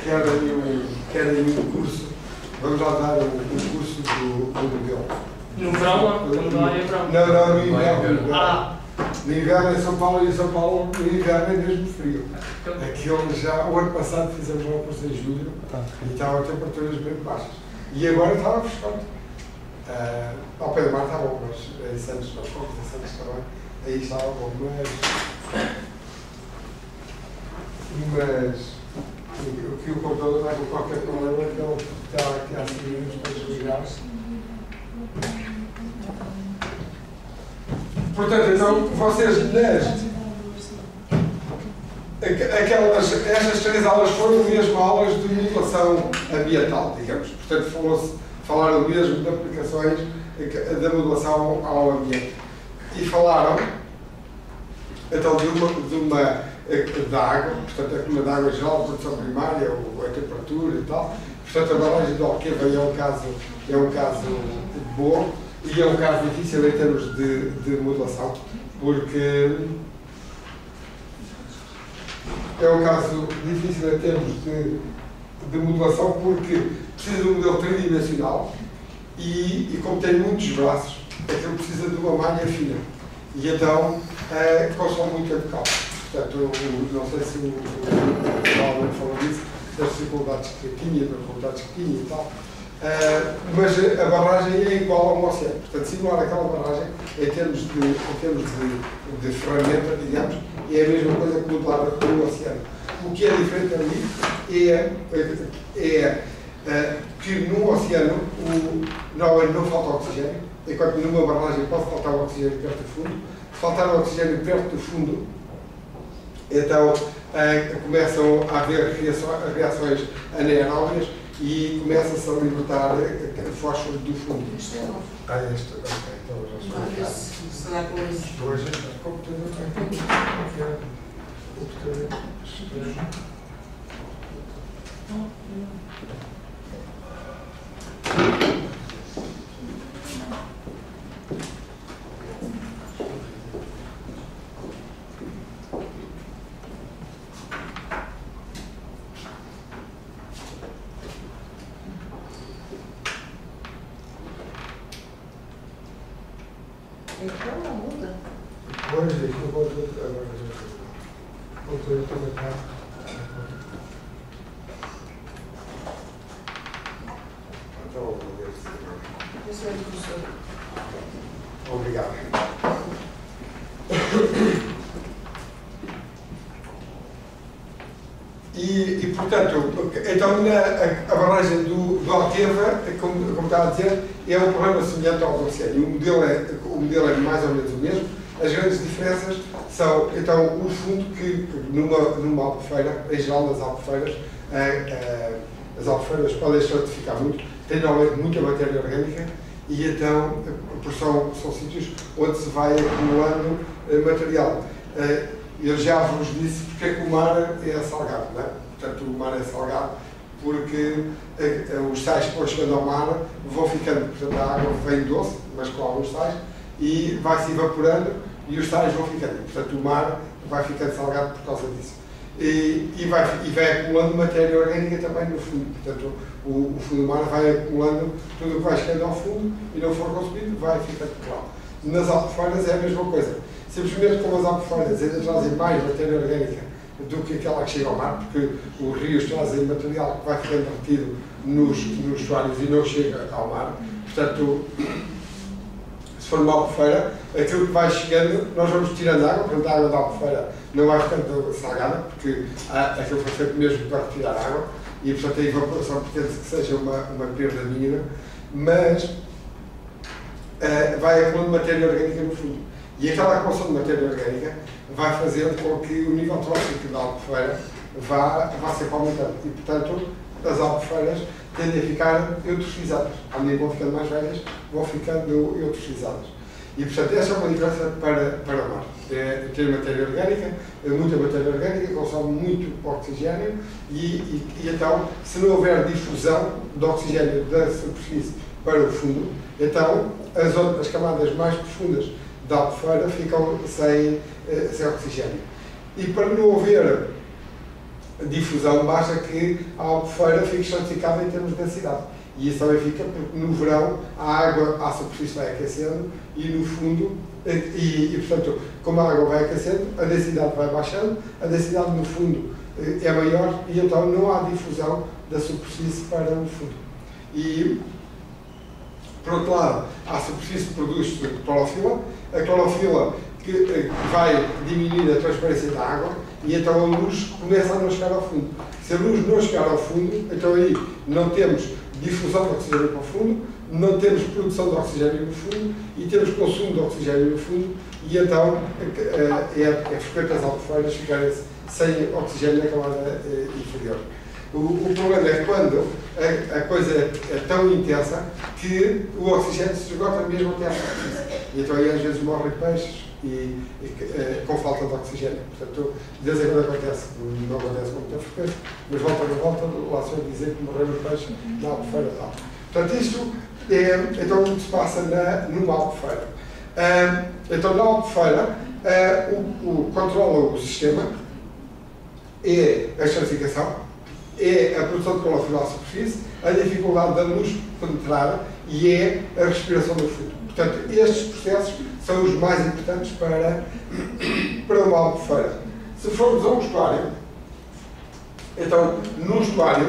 querem um curso, vamos lá dar um curso do modelo. No verão, lá? Estamos lá em verão. Não, no inverno. No inverno em São Paulo, e em São Paulo no inverno é mesmo frio. Aquilo já, o ano passado fizemos uma curso em julho e estavam temperaturas bem baixas. E agora estava frescante. Ao pé do mar está bom, mas em Santos, nós fomos em Santos também, aí estava bom, mas o que o computador está com qualquer problema é que ele está aqui a seguir para desligar-se. Portanto, então, vocês estas 3 aulas foram mesmo aulas de modulação ambiental, digamos. Portanto, falaram mesmo de aplicações da modulação ao ambiente. E falaram, então, da água, portanto, a clima da água geral, a produção primária, a temperatura e tal. Portanto, a barragem de Alqueva é um caso bom e é um caso difícil em termos de modulação, porque é um caso difícil em termos de modulação, porque precisa de um modelo tridimensional e como tem muitos braços, aquilo precisa de uma malha fina. E então consome muito tempo de cálculo. Portanto, não sei se o Paulo falou disso, das dificuldades que tinha, das dificuldades que tinha e tal. Mas a barragem é igual a um oceano. Portanto, simular aquela barragem, em termos de ferramenta, digamos, é a mesma coisa que modelar o oceano. O que é diferente ali é que no oceano normalmente não falta oxigênio, enquanto numa barragem pode faltar o oxigênio perto do fundo. Se faltar o oxigênio perto do fundo, então começam a haver reações anaeróbias e começa-se a libertar fósforo do fundo. Isto é novo. Este, ok, então já estou Se dá com isso. hoje, o computador está aqui. O computador. Então não muda. Pois, deixa eu voltar agora. O computador também está. Então, vou ver se. Esse é o professor. Obrigado. E portanto, então a barragem do Alqueva, como estava a dizer, é um problema semelhante ao do oceano. O modelo é mais ou menos o mesmo. As grandes diferenças são, então, o fundo que numa albufeira, em geral nas albufeiras, as albufeiras podem estratificar muito, têm normalmente muita matéria orgânica e então são sítios onde se vai acumulando material. Eu já vos disse porque é que o mar é salgado, não é? Portanto, o mar é salgado porque os sais que vão chegando ao mar vão ficando, portanto, a água vem doce, mas com alguns sais, e vai se evaporando e os sais vão ficando. Portanto, o mar vai ficando salgado por causa disso. E vai acumulando matéria orgânica também no fundo. Portanto, o fundo do mar vai acumulando tudo o que vai chegando ao fundo e não for consumido, vai ficando claro. Nas albufeiras é a mesma coisa. Simplesmente como as albufeiras ainda trazem mais matéria orgânica do que aquela que chega ao mar, porque os rios trazem material que vai ficando retido nos estuários e não chega ao mar. Portanto, se for uma albufeira, aquilo que vai chegando, nós vamos tirando água, portanto a água da albufeira não vai ficando salgada, porque aquilo foi feito mesmo para retirar água, e portanto a evaporação pretende que seja uma perda mínima, mas vai acumulando matéria orgânica no fundo. E aquela acumulação de matéria orgânica vai fazendo com que o nível tóxico da albufeira vá sempre aumentando. E, portanto, as albufeiras tendem a ficar eutrofizadas. À medida que vão ficando mais velhas, vão ficando eutrofizadas. E, portanto, essa é uma diferença para o mar. É ter matéria orgânica, muita matéria orgânica, consome muito oxigênio e então, se não houver difusão de oxigênio da superfície para o fundo, então as camadas mais profundas da albufeira ficam sem oxigênio. E para não haver difusão, basta que a albufeira fique estratificada em termos de densidade. E isso também fica porque no verão a água à superfície vai aquecendo e no fundo, portanto, como a água vai aquecendo, a densidade vai baixando, a densidade no fundo é maior e então não há difusão da superfície para o fundo. E, por outro lado, a superfície produz clorofila, a clorofila que vai diminuir a transparência da água e então a luz começa a não chegar ao fundo. Se a luz não chegar ao fundo, então aí não temos difusão de oxigênio para o fundo, não temos produção de oxigênio no fundo e temos consumo de oxigênio no fundo e então é frequente as albufeiras ficarem sem oxigênio na camada inferior. O problema é quando a coisa é tão intensa que o oxigênio se esgota mesmo até à superfície. E então aí às vezes morrem peixes com falta de oxigênio. Portanto, de vez em quando acontece, não acontece com muita frequência, mas volta a volta, lá se vai dizer que morreram peixes na albufeira tal. Portanto, isto é então o que se passa numa albufeira. Então, na albufeira, o controla o sistema, é a estratificação, é a produção de clorofila à superfície, a dificuldade da luz penetrar e é a respiração do fundo. Portanto, estes processos são os mais importantes para uma albufeira. Se formos a um estuário, então, num estuário,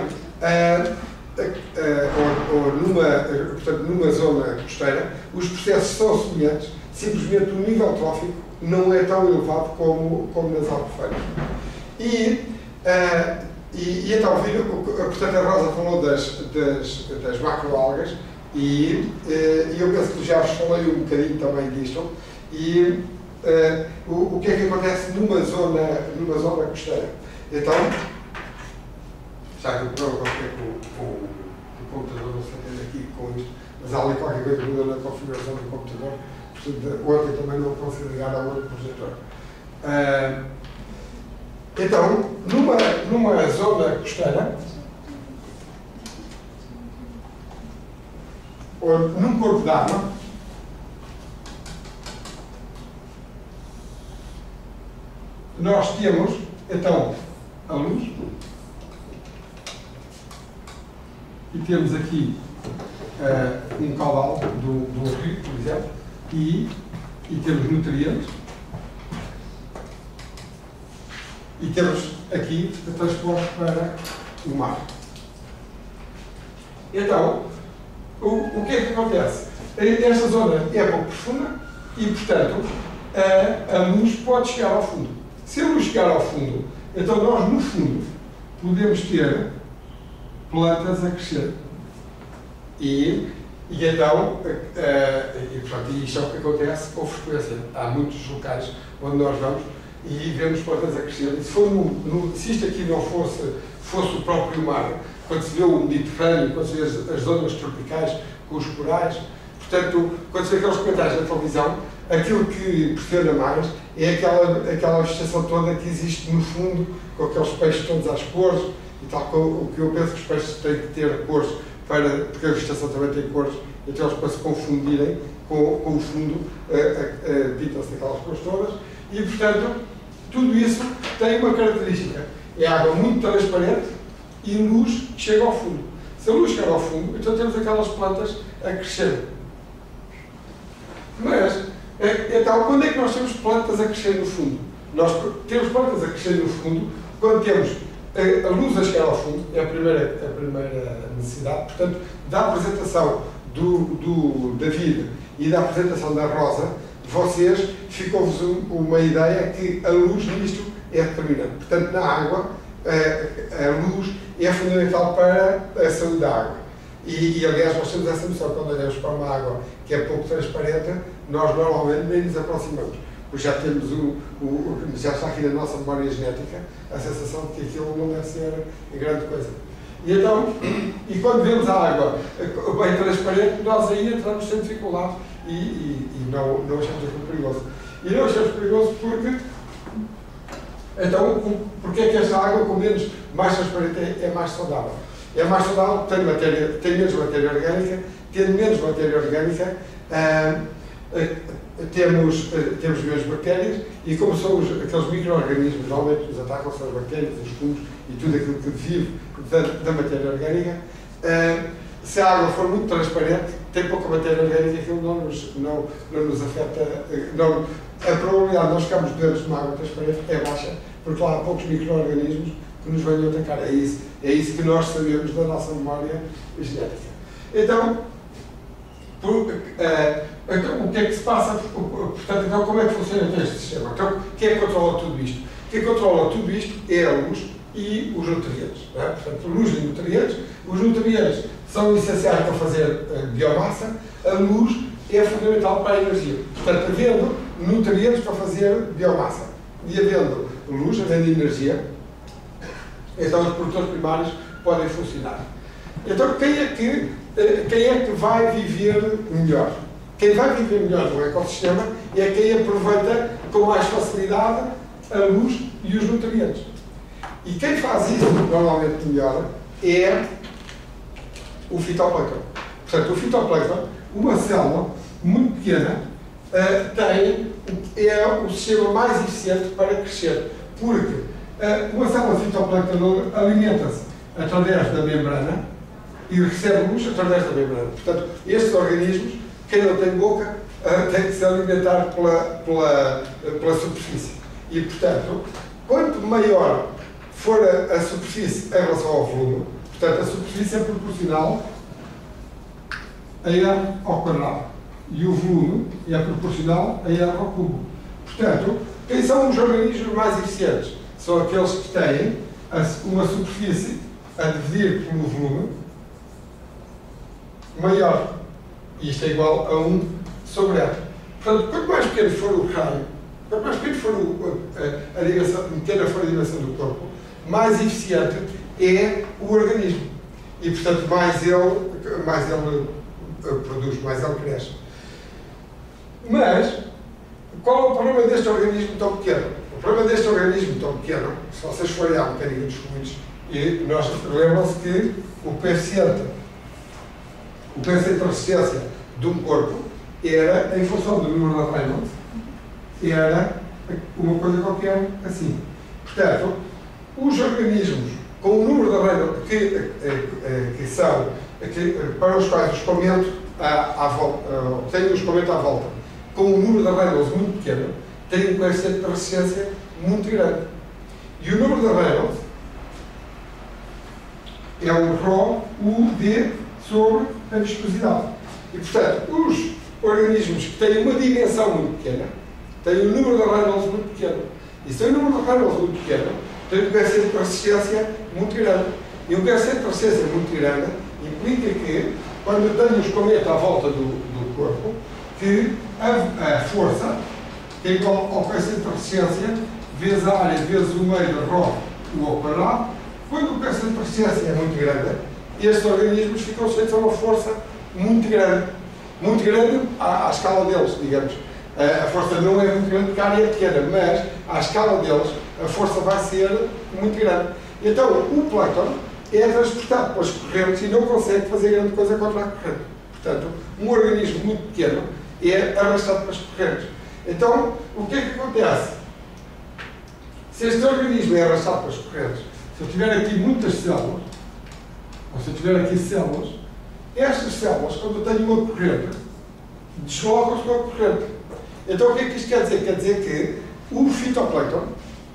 portanto, numa zona costeira, os processos são semelhantes, simplesmente o nível trófico não é tão elevado como nas albufeiras. E então, portanto, a Rosa falou das macroalgas e eu penso que já vos falei um bocadinho também disto. E o que é que acontece numa zona costeira? Então, já que o problema é que o computador não se atende aqui com isto, mas há ali qualquer coisa que muda na configuração do computador, portanto, ontem também não consegui ligar ao outro projetor. Então, numa zona costeira, ou num corpo d'água, nós temos, então, a luz, e temos aqui um caudal do rio, por exemplo, e temos nutrientes, e temos aqui o transporte para o mar. Então, o que é que acontece? Esta zona é pouco profunda e, portanto, a luz pode chegar ao fundo. Se a luz chegar ao fundo, então nós, no fundo, podemos ter plantas a crescer. E então, portanto, isto é o que acontece com frequência. Há muitos locais onde nós vamos e vemos plantas a crescer. E se isto aqui não fosse o próprio mar, quando se vê o Mediterrâneo, quando se vê as zonas tropicais com os corais, portanto, quando se vê aqueles comentários na televisão, aquilo que impressiona mais é aquela vegetação toda que existe no fundo, com aqueles peixes todos às cores, e tal, o que eu penso que os peixes têm que ter cores, porque a vegetação também tem cores, então eles para se confundirem com o fundo, pintam-se aquelas cores todas, e portanto, tudo isso tem uma característica, é água muito transparente e luz que chega ao fundo. Se a luz chegar ao fundo, então temos aquelas plantas a crescer. Mas, então, quando é que nós temos plantas a crescer no fundo? Nós temos plantas a crescer no fundo quando temos a luz a chegar ao fundo, é a primeira necessidade. Portanto, da apresentação do David e da apresentação da Rosa, vocês ficou-vos uma ideia que a luz nisto é determinante. Portanto, na água, a luz é fundamental para a saúde da água. E aliás, nós temos essa noção, quando olhamos para uma água que é pouco transparente, nós normalmente nem nos aproximamos. Porque já temos já está aqui na nossa memória genética a sensação de que aquilo não deve ser grande coisa. E quando vemos a água bem transparente, nós aí entramos sem dificuldade e não achamos aquilo perigoso. E não achamos perigoso porque, então, porque é que esta água, com mais transparente, é mais saudável? É mais saudável, tem menos matéria orgânica, tendo menos matéria orgânica, temos menos bactérias, e como são aqueles micro-organismos, normalmente nos atacam, são as bactérias, os fungos e tudo aquilo que vive da matéria orgânica, se a água for muito transparente, tem pouca matéria orgânica, aquilo não nos afeta. A probabilidade de nós ficarmos doentes numa água transparente é baixa, porque lá há poucos micro-organismos que nos venham atacar. É isso que nós sabemos da nossa memória genética. Então, o que é que se passa? Portanto, então, como é que funciona este sistema? Então, quem é que controla tudo isto? Quem controla tudo isto é a luz e os nutrientes. Não é? Portanto, luz e nutrientes. Os nutrientes são essenciais para fazer biomassa. A luz é fundamental para a energia. Portanto, havendo nutrientes para fazer biomassa e havendo luz, havendo energia, então os produtores primários podem funcionar. Então, quem é que vai viver melhor? Quem vai viver melhor no ecossistema é quem aproveita com mais facilidade a luz e os nutrientes. E quem faz isso normalmente melhor é o fitoplâncton. Portanto, o fitoplâncton, uma célula muito pequena, é o sistema mais eficiente para crescer. Porque uma célula de fitoplâncton alimenta-se através da membrana e recebe luz através da membrana. Portanto, estes organismos, quem não tem boca, tem que se alimentar pela superfície. E, portanto, quanto maior for a superfície em relação ao volume, portanto, a superfície é proporcional a R ao quadrado. E o volume é proporcional a R ao cubo. Portanto, quem são os organismos mais eficientes? São aqueles que têm uma superfície a dividir pelo volume maior. E isto é igual a 1 sobre R. Portanto, quanto mais pequeno for o raio, quanto mais pequeno for pequena for a dimensão do corpo, mais eficiente é o organismo. E, portanto, mais ele produz, mais ele cresce. Mas, qual é o problema deste organismo tão pequeno? O problema deste organismo tão pequeno, se vocês forem à mecânica dos fluidos, e nós lembram-se que o coeficiente de resistência de um corpo era, em função do número de Reynolds, era uma coisa qualquer assim. Portanto, os organismos com o número de Reynolds para os quais o escoamento tem um escoamento à volta com um número de Reynolds muito pequeno, tem um coeficiente de resistência muito grande. E o número de Reynolds é o ρ UD sobre a viscosidade. E, portanto, os organismos que têm uma dimensão muito pequena têm um número de Reynolds muito pequeno. E se tem um número de Reynolds muito pequeno, tem um coeficiente de resistência muito grande. E um coeficiente de resistência muito grande implica que, quando eu tenho o escoamento à volta do corpo, que a força, que é igual ao coeficiente de resistência, vezes a área, vezes o meio de ρ ao quadrado, quando o coeficiente de resistência é muito grande, estes organismos ficam sujeitos a uma força muito grande à escala deles, digamos. A força não é muito grande porque a área é pequena, mas à escala deles a força vai ser muito grande. Então o plâncton é transportado pelas correntes e não consegue fazer grande coisa contra a corrente. Portanto, um organismo muito pequeno é arrastado pelas correntes. Então, o que é que acontece? Se este organismo é arrastado pelas correntes, se eu tiver aqui muitas células, ou se eu tiver aqui células, estas células, quando eu tenho uma corrente, deslocam-se com a corrente. Então o que é que isto quer dizer? Quer dizer que o fitoplâncton,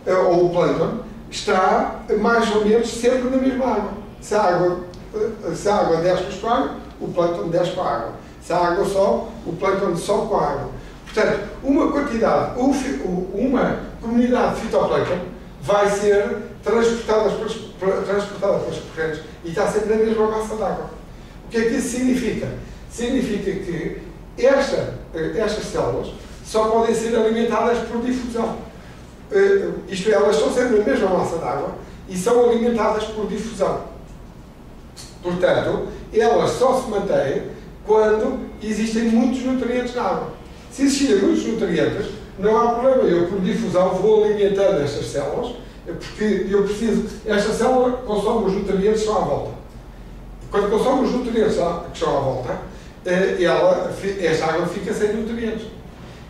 ou o plâncton, está mais ou menos sempre na mesma água. Se a água desce com a água, o plâncton desce com a água. Se a água sobe, o plâncton sobe com a água. Portanto, uma comunidade de fitoplâncton vai ser transportada pelas correntes e está sempre na mesma massa de água. O que é que isso significa? Significa que estas células só podem ser alimentadas por difusão. Isto é, elas estão sempre na mesma massa de água e são alimentadas por difusão. Portanto, elas só se mantêm quando existem muitos nutrientes na água. Se existirem muitos nutrientes, não há problema. Eu, por difusão, vou alimentando estas células, porque eu preciso. Esta célula consome os nutrientes que estão à volta. Quando consome os nutrientes que estão à volta, esta água fica sem nutrientes.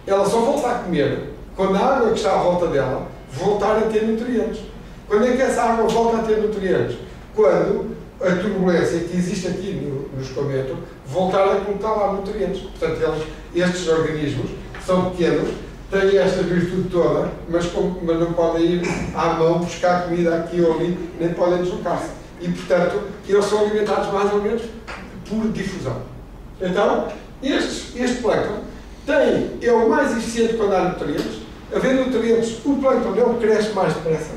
Ela só volta a comer quando a água que está à volta dela voltar a ter nutrientes. Quando é que essa água volta a ter nutrientes? Quando a turbulência que existe aqui no escoamento voltar a colocar lá nutrientes. Portanto, estes organismos são pequenos, têm esta virtude toda, mas não podem ir à mão buscar comida aqui ou ali, nem podem deslocar-se. E, portanto, eles são alimentados mais ou menos por difusão. Então, este plâncton é o mais eficiente quando há nutrientes. Havendo nutrientes, o plâncton não cresce mais depressa.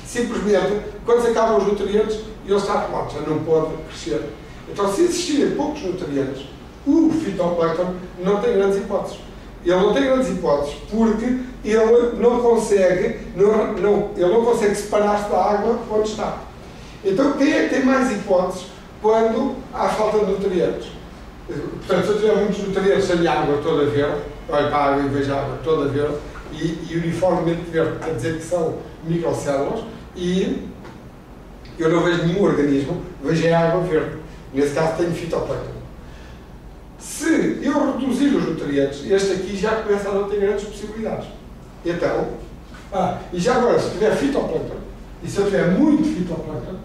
Simplesmente, quando se acabam os nutrientes, ele está morto, já não pode crescer. Então, se existirem poucos nutrientes, o fitoplâncton não tem grandes hipóteses. Ele não tem grandes hipóteses porque ele não consegue separar-se da água onde está. Então, quem é que tem mais hipóteses quando há falta de nutrientes? Portanto, se eu tiver muitos nutrientes sem a água toda verde, olho para a água e vejo a água toda verde e uniformemente verde, quer dizer que são microcélulas, e eu não vejo nenhum organismo, vejo a água verde. Nesse caso tenho fitoplâncton. Se eu reduzir os nutrientes, este aqui já começa a não ter grandes possibilidades. Então, e já agora, se tiver fitoplâncton, e se eu tiver muito fitoplâncton,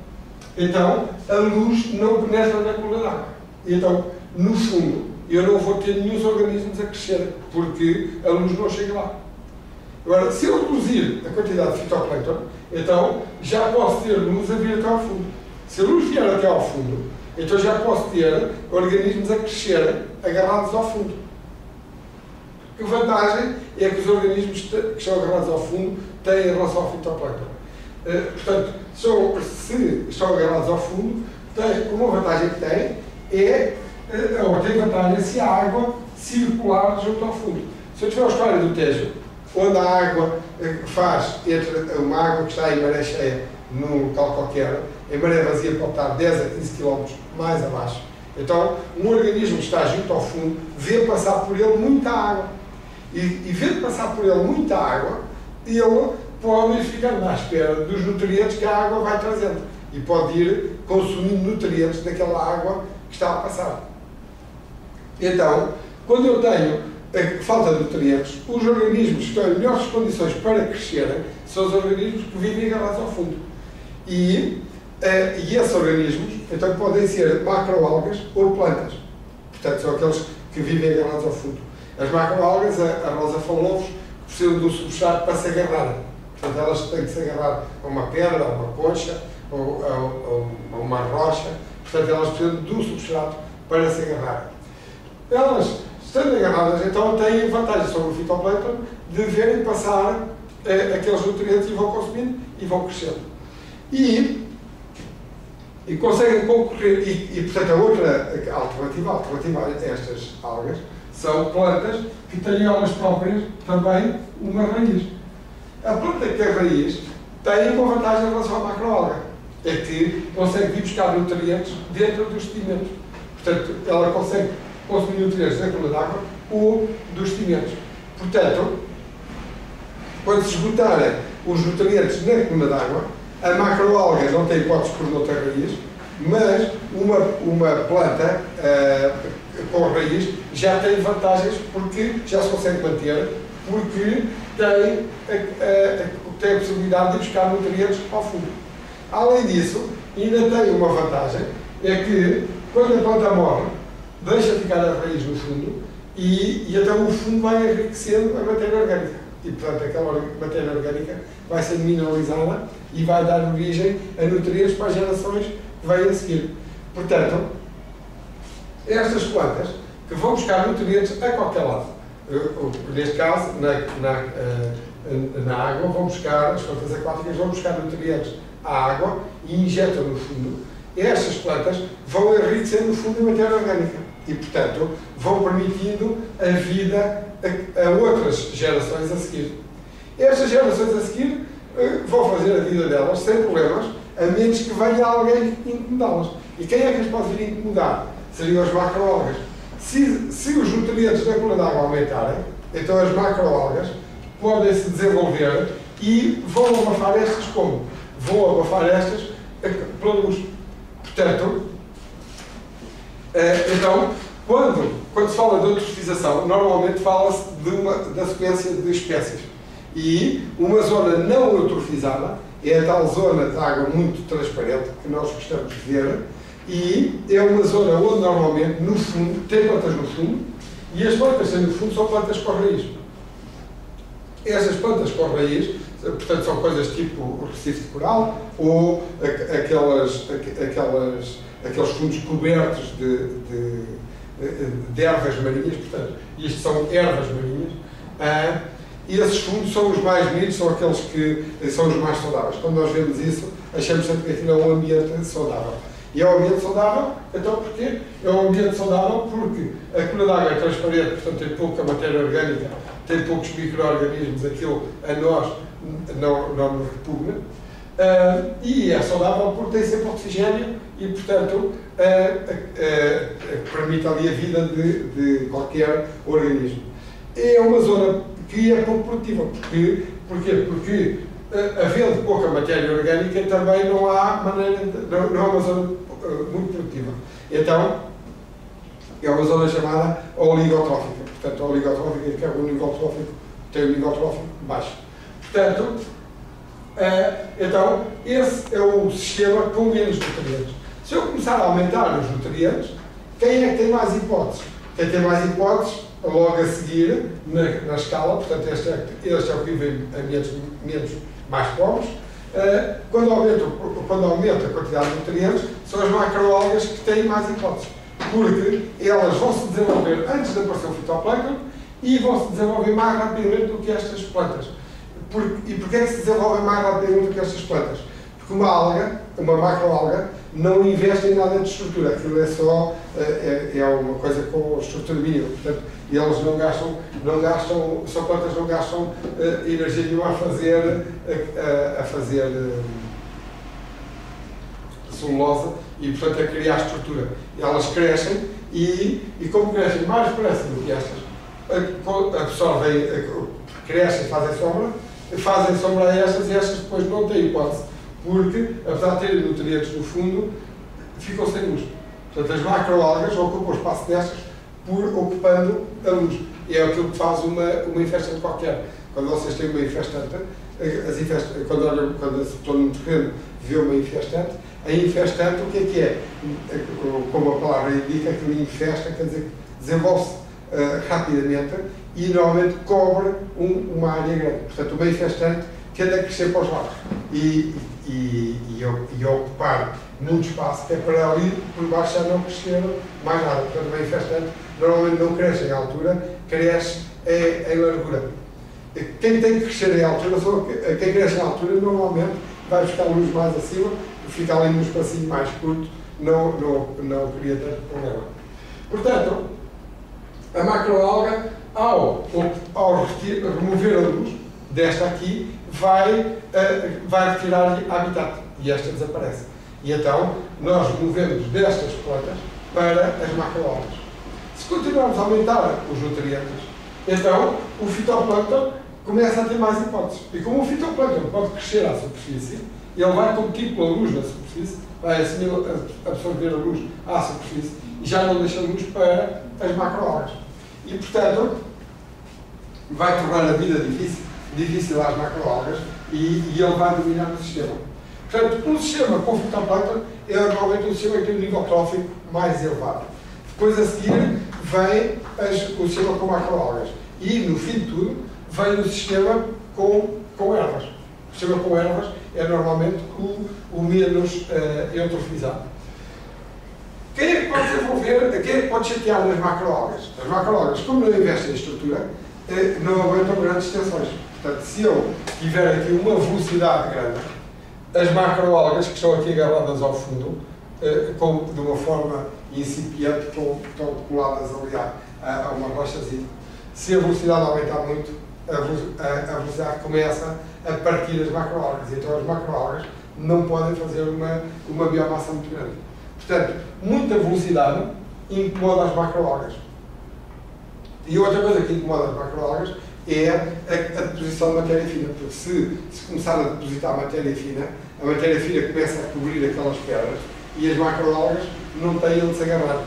então a luz não penetra na coluna d'água. Então, no fundo, eu não vou ter nenhum organismos a crescer, porque a luz não chega lá. Agora, se eu reduzir a quantidade de fitoplâncton, então já posso ter luz a vir até ao fundo. Se a luz vier até ao fundo, então já posso ter organismos a crescerem agarrados ao fundo. A vantagem é que os organismos que estão agarrados ao fundo têm em relação ao fitoplâncton. Portanto, se estão agarrados ao fundo, uma vantagem que tem ou tem vantagem se a água circular junto ao fundo. Se eu tiver a história do Tejo, onde a água faz entre uma água que está em maré cheia num local qualquer, em maré vazia pode estar 10 a 15 km mais abaixo. Então, um organismo que está junto ao fundo vê passar por ele muita água. E vendo passar por ele muita água, ele pode ficar à espera dos nutrientes que a água vai trazendo. E pode ir consumindo nutrientes daquela água que está a passar. Então, quando eu tenho falta de nutrientes, os organismos que estão em melhores condições para crescerem são os organismos que vivem agarrados ao fundo. E esses organismos, então, podem ser macroalgas ou plantas. Portanto, são aqueles que vivem agarrados ao fundo. As macroalgas, a Rosa falou-vos, precisam de um substrato para se agarrarem. Portanto, elas têm que se agarrar a uma pedra, a uma concha, ou a uma rocha. Portanto, elas precisam de um substrato para se agarrarem. Elas, estando agarradas, então têm vantagem sobre o fitoplâncton de verem passar aqueles nutrientes e vão consumindo e vão crescendo. E conseguem concorrer, portanto a outra alternativa a estas algas são plantas que têm elas próprias também uma raiz. A planta que tem raiz tem uma vantagem em relação à macroalga, é que consegue vir buscar nutrientes dentro dos sedimentos. Portanto, ela consegue consumir nutrientes da coluna d'água ou dos sedimentos. Portanto, quando se esgotarem os nutrientes na coluna d'água, a macroalga não tem hipótese por não ter raiz, mas uma planta com raiz já tem vantagens porque já se consegue manter, porque tem a possibilidade de buscar nutrientes ao fundo. Além disso, ainda tem uma vantagem, é que quando a planta morre, deixa ficar a raiz no fundo e então o fundo vai enriquecendo a matéria orgânica. E, portanto, aquela matéria orgânica vai ser mineralizada e vai dar origem a nutrientes para as gerações que vêm a seguir. Portanto, estas plantas que vão buscar nutrientes a qualquer lado, neste caso, na água, vão buscar, as plantas aquáticas vão buscar nutrientes à água e injetam no fundo. Estas plantas vão enriquecendo no fundo a matéria orgânica e, portanto, vão permitindo a vida a outras gerações a seguir. Estas gerações a seguir vão fazer a vida delas sem problemas, a menos que venha alguém incomodá-las. E quem é que as pode vir incomodar? Seriam as macroalgas. Se os nutrientes da coluna d'água aumentarem, então as macroalgas podem se desenvolver e vão abafar estas como? Vão abafar estas pela luz. Portanto, então, quando se fala de eutrofização, normalmente fala-se da sequência de espécies. E uma zona não eutrofizada é a tal zona de água muito transparente que nós gostamos de ver, e é uma zona onde normalmente, no fundo, tem plantas no fundo, e as plantas que têm no fundo são plantas com raiz. Essas plantas com raiz, portanto, são coisas tipo o recife de coral ou aqueles fundos cobertos de ervas marinhas, portanto, isto são ervas marinhas. E esses fundos são os mais bonitos, são aqueles que são os mais saudáveis. Quando nós vemos isso, achamos sempre que aquilo é um ambiente saudável. E é um ambiente saudável, então porquê? É um ambiente saudável porque a coluna d'água é transparente, portanto tem pouca matéria orgânica, tem poucos micro-organismos, aquilo a nós não nos repugna. E é saudável porque tem sempre oxigênio e, portanto, permite ali a vida de qualquer organismo. É uma zona que é pouco produtiva. Porquê? Porque, havendo pouca matéria orgânica, também não há maneira não é uma zona muito produtiva. Então, é uma zona chamada oligotrófica. Portanto, a oligotrófica é um nível trófico, tem um nível trófico baixo. Portanto, então, esse é o sistema com menos nutrientes. Se eu começar a aumentar os nutrientes, quem é que tem mais hipóteses? Quem tem mais hipóteses, logo a seguir, na escala, portanto, este é o que vive em ambientes menos mais pobres, quando aumenta a quantidade de nutrientes, são as macroalgas que têm mais hipóteses. Porque elas vão se desenvolver antes de aparecer o fitoplâncton e vão se desenvolver mais rapidamente do que estas plantas. E porquê é que se desenvolvem mais rapidamente do que estas plantas? Porque uma alga, uma macroalga, não investe em nada de estrutura. Aquilo é só uma coisa com estrutura mínima. Portanto, eles não gastam, são plantas que não gastam energia nenhuma a fazer celulose e, portanto, a criar estrutura. Elas crescem e como crescem mais depressa do que estas, absorvem, crescem, fazem sombra a estas e estas depois não têm hipótese, porque, apesar de terem nutrientes no fundo, ficam sem luz. Portanto, as macroalgas ocupam o espaço destas ocupando a luz. E é aquilo que faz uma infestante qualquer. Quando vocês têm uma infestante, quando estão num terreno vê uma infestante, a infestante o que é? Como a palavra indica, que infesta, quer dizer, desenvolve-se rapidamente e normalmente cobre uma área grande. Portanto, uma infestante tende a crescer para os lados e ocupar muito espaço, que é para ali por baixo já não crescer mais nada. Portanto, uma infestante normalmente não cresce em altura, cresce em largura. Quem tem que crescer em altura, quem cresce em altura normalmente vai buscar luz mais acima, fica ali num espacinho mais curto, não cria tanto problema. Portanto, a macroalga, ao remover a luz desta aqui, vai retirar habitat e esta desaparece. E então, nós movemos destas plantas para as macroalgas. Se continuarmos a aumentar os nutrientes, então o fitoplâncton começa a ter mais hipóteses. E como o fitoplâncton pode crescer à superfície, ele vai competir com a luz na superfície, vai absorver a luz à superfície e já não deixa luz para as macroalgas. E, portanto, vai tornar a vida difícil às macroalgas e ele vai dominar o sistema. Portanto, um sistema com fitoplâncton é normalmente um sistema que tem um nível trófico mais elevado. Depois a seguir vem o sistema com macroalgas. E, no fim de tudo, vem o sistema com ervas. O sistema com ervas é normalmente o menos eutrofizado. Quem é que pode desenvolver, quem é que pode chatear nas macroalgas? As macroalgas, como não investem em estrutura, não aguentam grandes tensões. Portanto, se eu tiver aqui uma velocidade grande, as macroalgas que estão aqui agarradas ao fundo, de uma forma incipiente, estão coladas ali a uma rochazinha. Se a velocidade aumentar muito, a velocidade começa a partir as macroalgas. Então as macroalgas não podem fazer uma biomassa muito grande. Portanto, muita velocidade incomoda as macroalgas. E outra coisa que incomoda as macroalgas é a deposição de matéria fina, porque se começar a depositar matéria fina, a matéria fina começa a cobrir aquelas pedras e as macroalgas não têm onde se agarrar.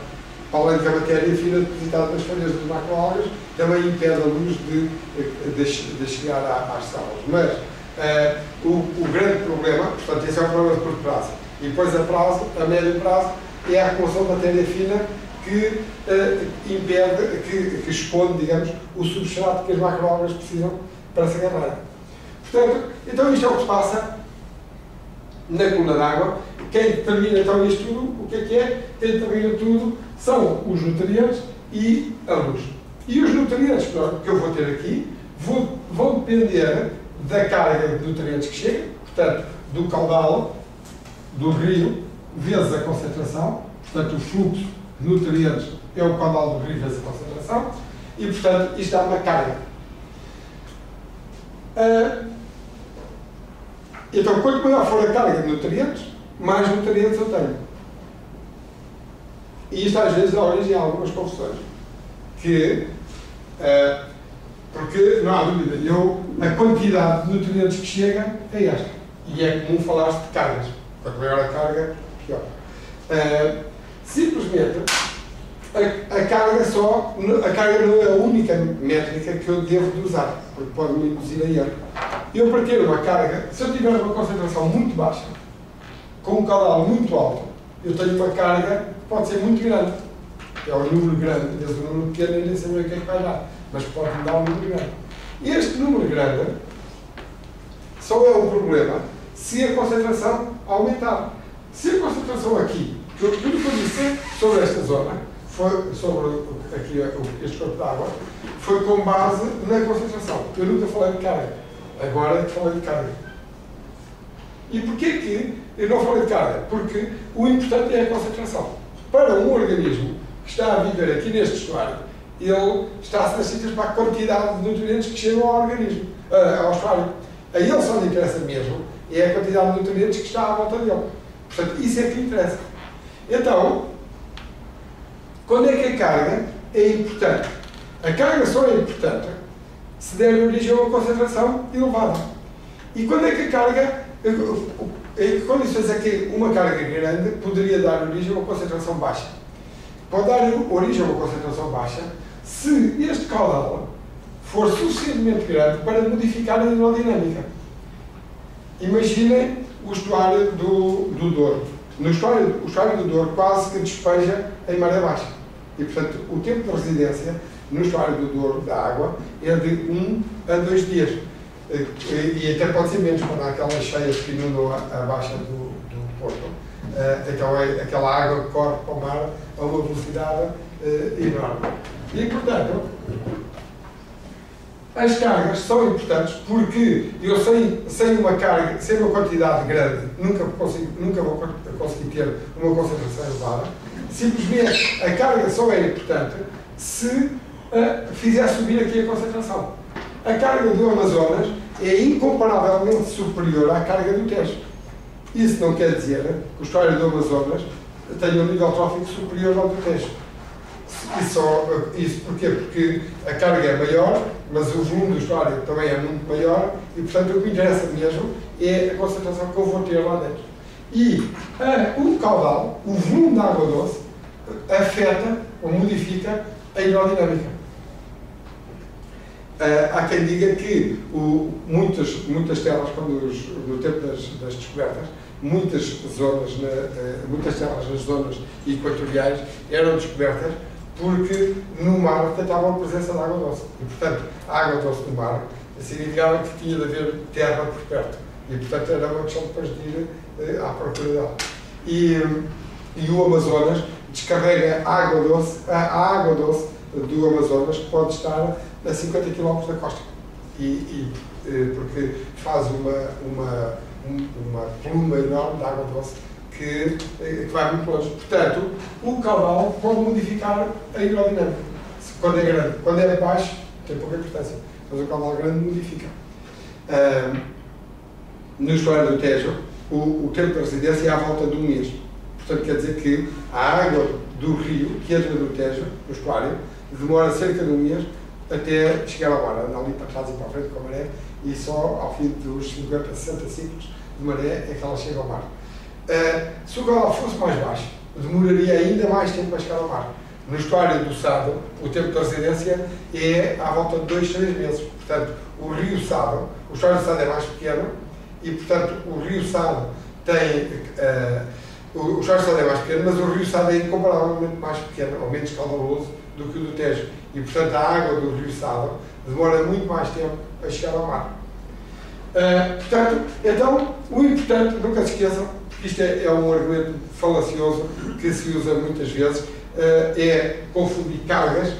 para além de que a matéria fina depositada nas folhas das macroalgas também impede a luz de chegar às células. Mas o grande problema, portanto, esse é o problema de curto prazo. E depois a médio prazo, é a acumulação de matéria fina que impede, que esconde, digamos, o substrato que as macroalgas precisam para se agarrarem. Portanto, então isto é o que se passa na coluna d'água. Quem determina então isto tudo, o que é? Quem determina tudo são os nutrientes e a luz. E os nutrientes que eu vou ter aqui vão depender da carga de nutrientes que chega, portanto, do caudal do rio vezes a concentração, portanto, o fluxo de nutrientes é o caudal do rio vezes a concentração, e, portanto, isto dá uma carga. Então, quanto maior for a carga de nutrientes, mais nutrientes eu tenho. E isto às vezes dá origem a algumas confusões. Porque, não há dúvida, a quantidade de nutrientes que chega é esta. E é comum falar-se de cargas. Quanto maior a carga, pior. Simplesmente, a carga não é a única métrica que eu devo de usar, porque pode me induzir a erro. Eu, para ter uma carga, se eu tiver uma concentração muito baixa, com um caudal muito alto, eu tenho uma carga que pode ser muito grande. É um número grande, vezes um número pequeno, e nem saber o que é que vai dar, mas pode-me dar um número grande. Este número grande só é um problema se a concentração aumentar. Se a concentração aqui, tudo que eu disse sobre esta zona, sobre aqui este corpo de água, foi com base na concentração. Eu nunca falei de carga. Agora é que falei de carga. E porquê que eu não falei de carga? Porque o importante é a concentração. Para um organismo que está a viver aqui neste estuário, ele está a ser para a quantidade de nutrientes que chegam ao organismo, ao estuário. A ele só lhe interessa mesmo é a quantidade de nutrientes que está à volta dele. Portanto, isso é que lhe interessa. Então, quando é que a carga é importante? A carga só é importante se der origem a uma concentração elevada. E quando é que a carga... Em que condições é que uma carga grande poderia dar origem a uma concentração baixa? Pode dar origem a uma concentração baixa se este caudal for suficientemente grande para modificar a hidrodinâmica. Imaginem o estuário do Douro. O estuário do Douro quase que despeja em maré baixa. E, portanto, o tempo de residência no estuário do Douro, da água, é de 1 a 2 dias. E até pode ser menos, quando há aquelas cheias que inundam a baixa do Porto. Então, aquela água que corre para o mar a uma velocidade enorme. E, portanto, as cargas são importantes porque eu sem uma carga, sem uma quantidade grande, nunca vou conseguir ter uma concentração elevada. Simplesmente, a carga só é importante se fizer subir aqui a concentração. A carga do Amazonas é incomparavelmente superior à carga do Tejo. Isso não quer dizer que o estuário do Amazonas tenha um nível trófico superior ao do Tejo. Isso porquê? Porque a carga é maior, mas o volume do estuário também é muito maior e, portanto, o que me interessa mesmo é a concentração que eu vou ter lá dentro. E o caudal, o volume da água doce, afeta ou modifica a hidrodinâmica. Há quem diga que muitas terras, no tempo das descobertas, muitas terras nas zonas equatoriais eram descobertas porque no mar detectavam a presença de água doce. E, portanto, a água doce do mar significava que tinha de haver terra por perto. E, portanto, era uma questão depois de ir à procura dela. E o Amazonas descarrega a água doce do Amazonas, que pode estar a 50 km da costa. Porque faz uma pluma enorme de água doce que vai muito longe. Portanto, o caudal pode modificar a hidrodinâmica. Quando é grande. Quando é baixo, tem pouca importância. Mas o caudal grande modifica. No estuário do Tejo, o tempo de residência é à volta de 1 mês. Portanto, quer dizer que a água do rio, que entra no Tejo, no estuário, demora cerca de 1 mês até chegar ao mar, anda ali para trás e para a frente com a maré, e só ao fim dos 50, 60 ciclos de maré é que ela chega ao mar. Se o caudal fosse mais baixo, demoraria ainda mais tempo a chegar ao mar, No estuário do Sado, o tempo de residência é à volta de 2, 3 meses. Portanto, o rio Sado, o estuário do Sado é mais pequeno e, portanto, o rio Sado tem... o estuário do Sado é mais pequeno, mas o rio Sado é incomparavelmente mais pequeno, ou menos caudaloso do que o do Tejo. E, portanto, a água do rio Sado demora muito mais tempo a chegar ao mar. Portanto, então, o importante, nunca se esqueçam, porque isto é um argumento falacioso que se usa muitas vezes, é confundir cargas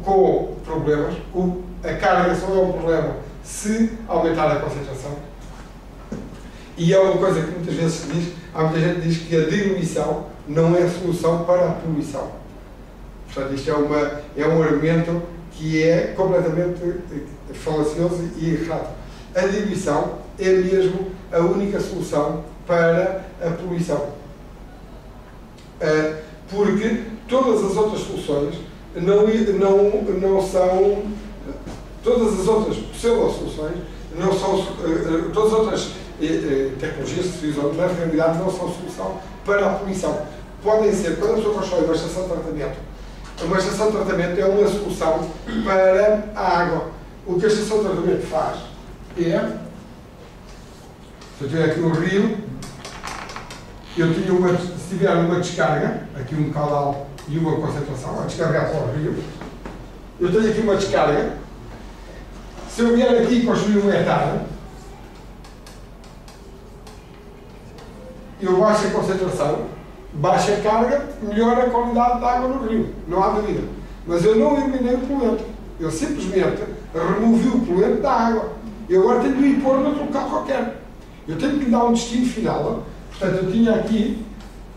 com problemas. A carga só é um problema se aumentar a concentração. E é uma coisa que muitas vezes se diz, há muita gente que diz que a diluição não é a solução para a poluição. Portanto, isto é um argumento que é completamente falacioso e errado. A diluição é mesmo a única solução para a poluição. Porque todas as outras soluções não são... Todas as outras pseudo-soluções não são... Todas as outras tecnologias que se usam na realidade não são solução para a poluição. Podem ser, quando a pessoa constrói uma estação de tratamento, uma estação de tratamento é uma solução para a água. O que a estação de tratamento faz é... Se eu tiver aqui um rio, se tiver uma descarga, aqui um caudal e uma concentração, a descarregar para o rio, eu tenho aqui uma descarga. Se eu vier aqui construir um hectare, eu baixo a concentração, baixo a carga, melhora a qualidade da água no rio, não há dúvida. Mas eu não eliminei o poluente, eu simplesmente removi o poluente da água. Eu agora tenho de ir pôr noutro local qualquer. Eu tenho que lhe dar um destino final. Portanto, eu tinha aqui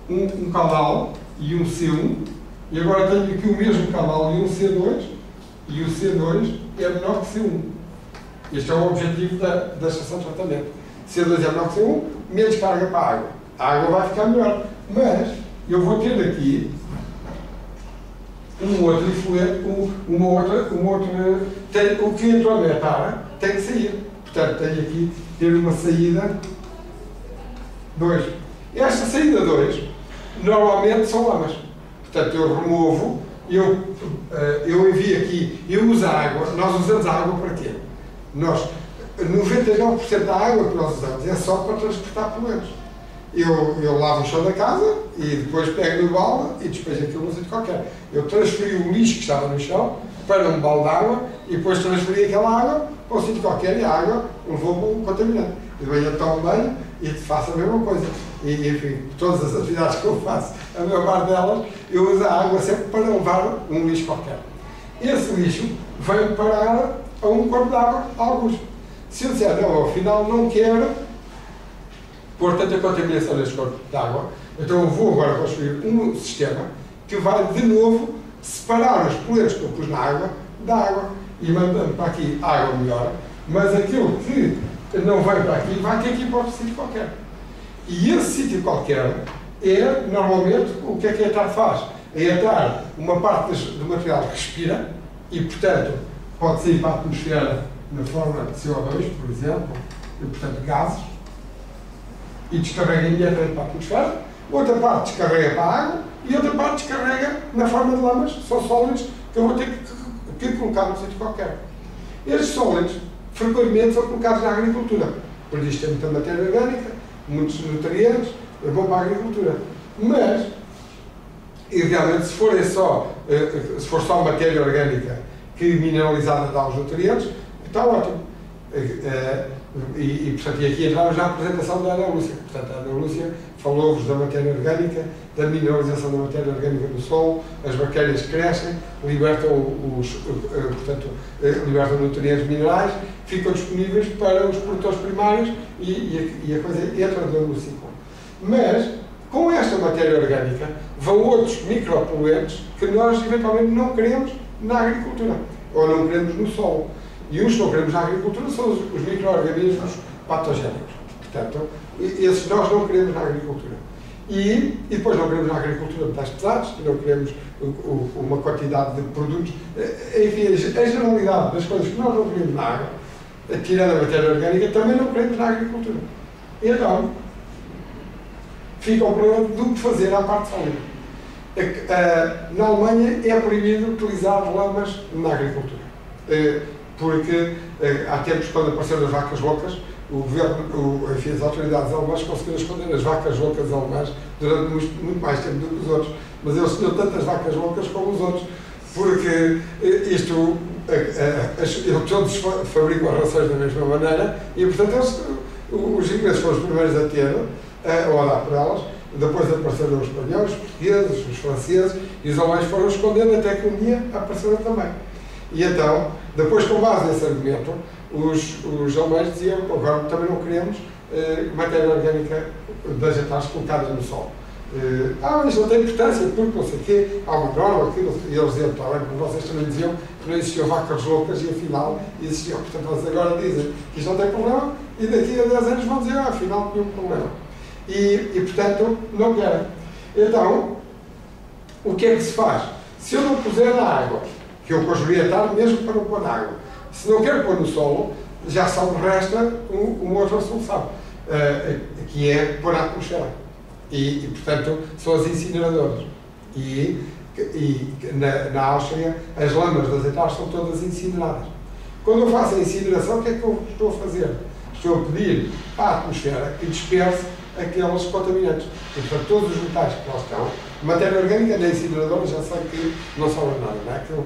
um caudal e um C1, e agora tenho aqui o mesmo caudal e um C2, e o C2 é menor que C1. Este é o objetivo da estação de tratamento. C2 é menor que C1, menos carga para a água. A água vai ficar melhor. Mas eu vou ter aqui um outro efluente, o que entrou na etapa tem que sair. Portanto, tenho aqui ter uma saída 2. Esta saída 2 normalmente são lamas. Portanto, eu removo, eu envio aqui, eu uso a água. Nós usamos a água para quê? 99% da água que nós usamos é só para transportar poluentes. Eu lavo o chão da casa e depois pego no balde e despejo aquilo num sítio qualquer. Eu transferi o lixo que estava no chão para um balde de água e depois transferi aquela água para um sítio qualquer e a água levou para um contaminante. De manhã tomo banho e faço a mesma coisa. E, enfim, todas as atividades que eu faço, a maior parte delas, eu uso a água sempre para levar um lixo qualquer. Esse lixo vem parar a um corpo de água, alguns. Se eu disser, não, afinal não quero pôr tanta contaminação neste corpo de água, então eu vou agora construir um sistema que vai de novo separar os poluentes que eu pus na água da água e mandando para aqui água melhor, mas aquilo que não vai para aqui vai ter que ir para outro sítio qualquer. E esse sítio qualquer é, normalmente, o que a ETAR faz? A ETAR, uma parte do material respira e, portanto, pode sair para a atmosfera na forma de CO2, por exemplo, e, portanto, gases, e descarrega imediatamente para a atmosfera, outra parte descarrega para a água e outra parte descarrega na forma de lamas, são sólidos que eu vou ter que colocar num sítio qualquer. Estes sólidos, frequentemente, são colocados na agricultura, porque isto tem muita matéria orgânica, muitos nutrientes, é bom para a agricultura. Mas, idealmente, se for só matéria orgânica que mineralizada dá os nutrientes, está ótimo. Portanto, aqui entramos na apresentação da Ana Lúcia. Portanto, a Ana Lúcia falou-vos da matéria orgânica, da mineralização da matéria orgânica do solo, as bactérias crescem, libertam libertam nutrientes minerais, ficam disponíveis para os produtores primários e a coisa entra no ciclo. Mas, com esta matéria orgânica, vão outros micropoluentes que nós, eventualmente, não queremos na agricultura, ou não queremos no solo. E os que não queremos na agricultura são os micro-organismos patogénicos. Portanto, esses nós não queremos na agricultura. E depois não queremos na agricultura metais pesados, não queremos uma quantidade de produtos. Enfim, a generalidade das coisas que nós não queremos na água, tirando a matéria orgânica, também não queremos na agricultura. Então, fica o problema do que fazer à parte sólida. Na Alemanha é proibido utilizar lamas na agricultura. Porque há tempos, quando apareceram as vacas loucas, o governo, enfim, as autoridades alemãs conseguiram esconder as vacas loucas alemãs durante muito mais tempo do que os outros. Mas eles tinham tantas vacas loucas como os outros, porque eles todos fabricam as rações da mesma maneira e, portanto, os ingleses foram os primeiros a ter, ou a dar por elas. Depois apareceram os espanhóis, os portugueses, os franceses, e os alemães foram escondendo até que um dia apareceram também. E então, depois, com base nesse argumento, os alemães diziam: agora também não queremos matéria orgânica das etares colocada no solo. Isto não tem importância, porque não sei o quê, há uma norma, aquilo, e eles diziam: está bem, como vocês também diziam que não existiam vacas loucas, e afinal existiam. Portanto, eles agora dizem que isto não tem problema, e daqui a 10 anos vão dizer: afinal não tem um problema. E, portanto, não querem. Então, o que é que se faz? Se eu não puser na água, que eu conjuguei a tarde mesmo para não pôr na água, se não quero pôr no solo, já só me resta uma outra solução, que é pôr na atmosfera. E, portanto, são as incineradoras. E na Áustria, as lamas das etares são todas incineradas. Quando eu faço a incineração, o que é que eu estou a fazer? Estou a pedir à atmosfera que disperse aqueles contaminantes. E, portanto, todos os metais que lá estão, matéria orgânica na incineradora já sei que não sobra nada, não é? Aquilo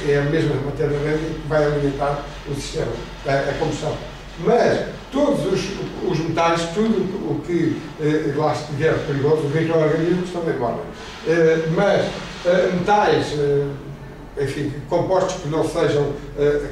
é a mesma matéria orgânica que vai alimentar o sistema, a combustão. Mas todos os metais, tudo o que lá estiver perigoso, os micro-organismos também morrem. Mas metais, enfim, compostos que não sejam,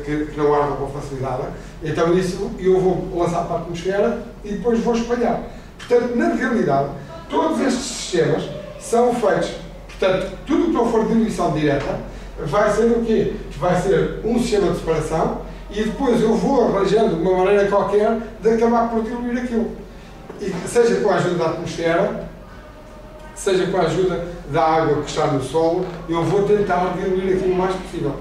que não ardam com facilidade, então isso eu vou lançar para a atmosfera e depois vou espalhar. Portanto, na realidade, todos estes sistemas são feitos, portanto, tudo que não for diluição direta vai ser o quê? Vai ser um sistema de separação e depois eu vou arranjando de uma maneira qualquer de acabar por diluir aquilo. E seja com a ajuda da atmosfera, seja com a ajuda da água que está no solo, eu vou tentar diluir aquilo o mais possível.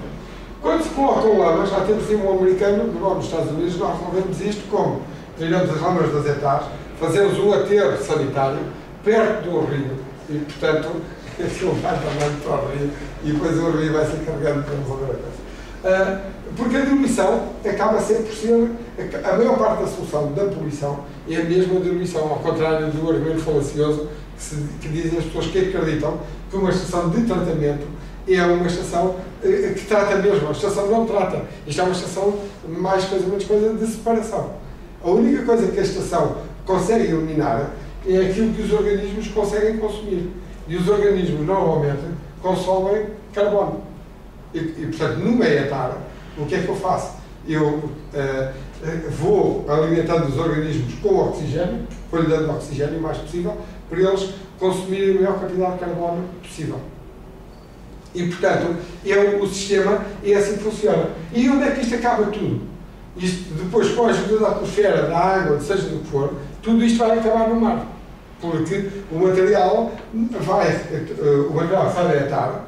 Quando se colocam lamas, já temos um americano, nos Estados Unidos, nós resolvemos isto como? Tiramos as lamas das etares, fazemos um aterro sanitário perto do rio e, portanto, aquilo vai também para o rio e depois o rio vai se encarregando para resolver a coisa. Porque a diluição acaba sempre por ser, a maior parte da solução da poluição é a mesma diluição, ao contrário do argumento falacioso que dizem as pessoas que acreditam que uma estação de tratamento é uma estação que trata mesmo. A estação não trata. Isto é uma estação, mais coisa menos coisa, de separação. A única coisa que a estação consegue eliminar é aquilo que os organismos conseguem consumir. E os organismos, normalmente, consomem carbono. E portanto, numa etar, o que é que eu faço? Eu vou alimentando os organismos com oxigênio, vou-lhe dando oxigênio o mais possível, para eles consumirem a maior quantidade de carbono possível. E, portanto, o sistema é assim que funciona. E onde é que isto acaba tudo? Isto, depois, com a ajuda da atmosfera, da água, seja do que for, tudo isto vai acabar no mar. Porque o material sai da etar,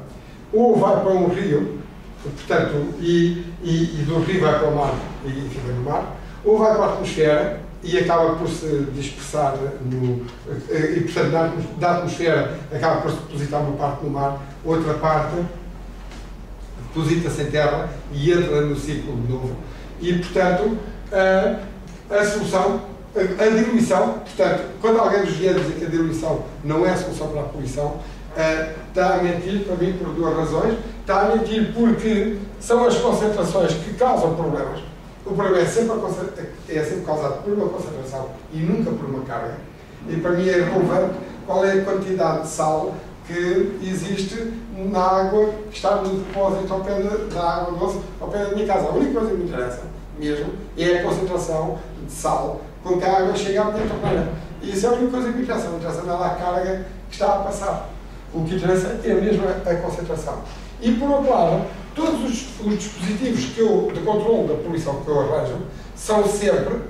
ou vai para um rio, portanto, e do rio vai para o mar e fica no mar, ou vai para a atmosfera e acaba por se dispersar e, portanto, da atmosfera acaba por se depositar uma parte no mar, outra parte deposita-se em terra e entra no ciclo de novo. E, portanto, a solução, a diluição, portanto, quando alguém nos vier dizer que a diluição não é a solução para a poluição, está a mentir, para mim, por duas razões. Está a mentir porque são as concentrações que causam problemas. O problema é sempre causado por uma concentração e nunca por uma carga. E para mim é relevante qual é a quantidade de sal que existe na água que está no depósito ao pé da água doce, ao pé da minha casa. A única coisa que me interessa mesmo é a concentração de sal com que a água chega à minha torneira. E isso é a única coisa que me interessa. Não me interessa nada a carga que está a passar. O que interessa é mesmo a concentração. E, por outro lado, todos os dispositivos de controle da poluição que eu arranjo são sempre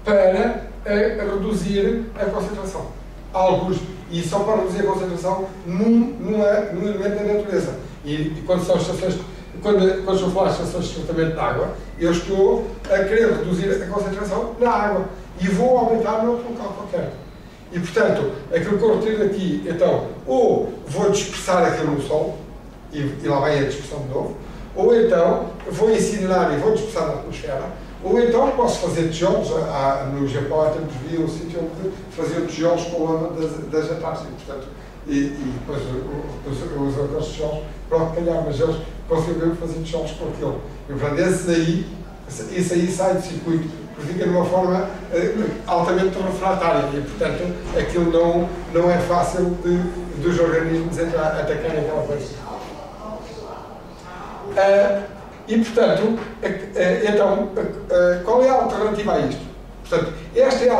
para reduzir a concentração. Alguns, e só para reduzir a concentração num elemento da natureza. E quando são estações, quando estou a falar de estações de tratamento de água, eu estou a querer reduzir a concentração na água e vou aumentar noutro local qualquer. E, portanto, aquilo que eu retiro aqui, então, ou vou dispersar aquilo no solo, e lá vai a dispersão de novo, ou então vou incinerar e vou dispersar na atmosfera, ou então posso fazer tijolos. No Japão até vi um sítio onde faziam tijolos com lama das Antárticas, portanto, e depois usam aqueles tijolos para o calhar, mas eles conseguiram fazer tijolos com aquilo. E, portanto, isso aí sai do circuito, porque fica de uma forma altamente refratária e, portanto, aquilo não é fácil dos organismos atacarem aquela coisa. E, portanto, então, qual é a alternativa a isto? Portanto, esta é a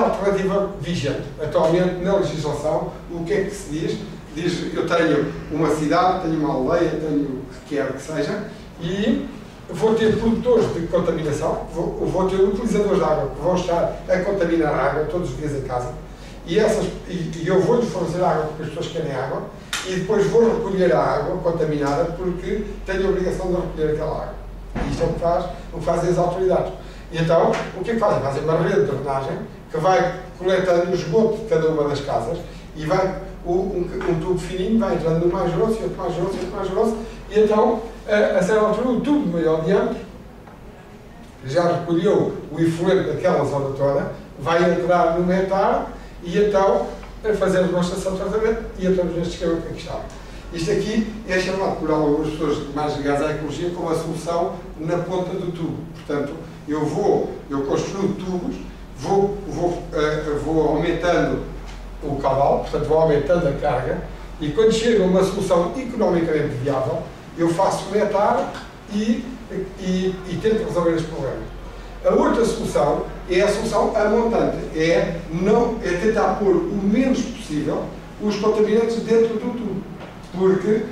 alternativa vigente. Atualmente, na legislação, o que é que se diz? Diz, eu tenho uma cidade, tenho uma aldeia, tenho o que quer que seja, e vou ter produtores de contaminação, vou ter utilizadores de água que vão estar a contaminar a água todos os dias em casa, e eu vou-lhes fornecer água porque as pessoas querem água, e depois vou recolher a água contaminada porque tenho a obrigação de recolher aquela água. E isto é o que fazem as autoridades. E então, o que é que fazem? Fazem uma rede de drenagem que vai coletando o esgoto de cada uma das casas e vai um tubo fininho, vai entrando no mais grosso, e outro mais grosso, e outro mais grosso, e então, a certa altura, o tubo de maior diâmetro já recolheu o efluente daquela zona toda, vai entrar no hectare e então fazemos uma estação de tratamento e entramos neste esquema que aqui está. Isto aqui é chamado por algumas pessoas mais ligadas à ecologia como a solução na ponta do tubo. Portanto, eu construo tubos, vou aumentando o caudal, portanto vou aumentando a carga, e quando chega a uma solução economicamente viável, eu faço um hectare e tento resolver este problema. A outra solução é a solução a montante, é tentar pôr o menos possível os contaminantes dentro do tubo, porque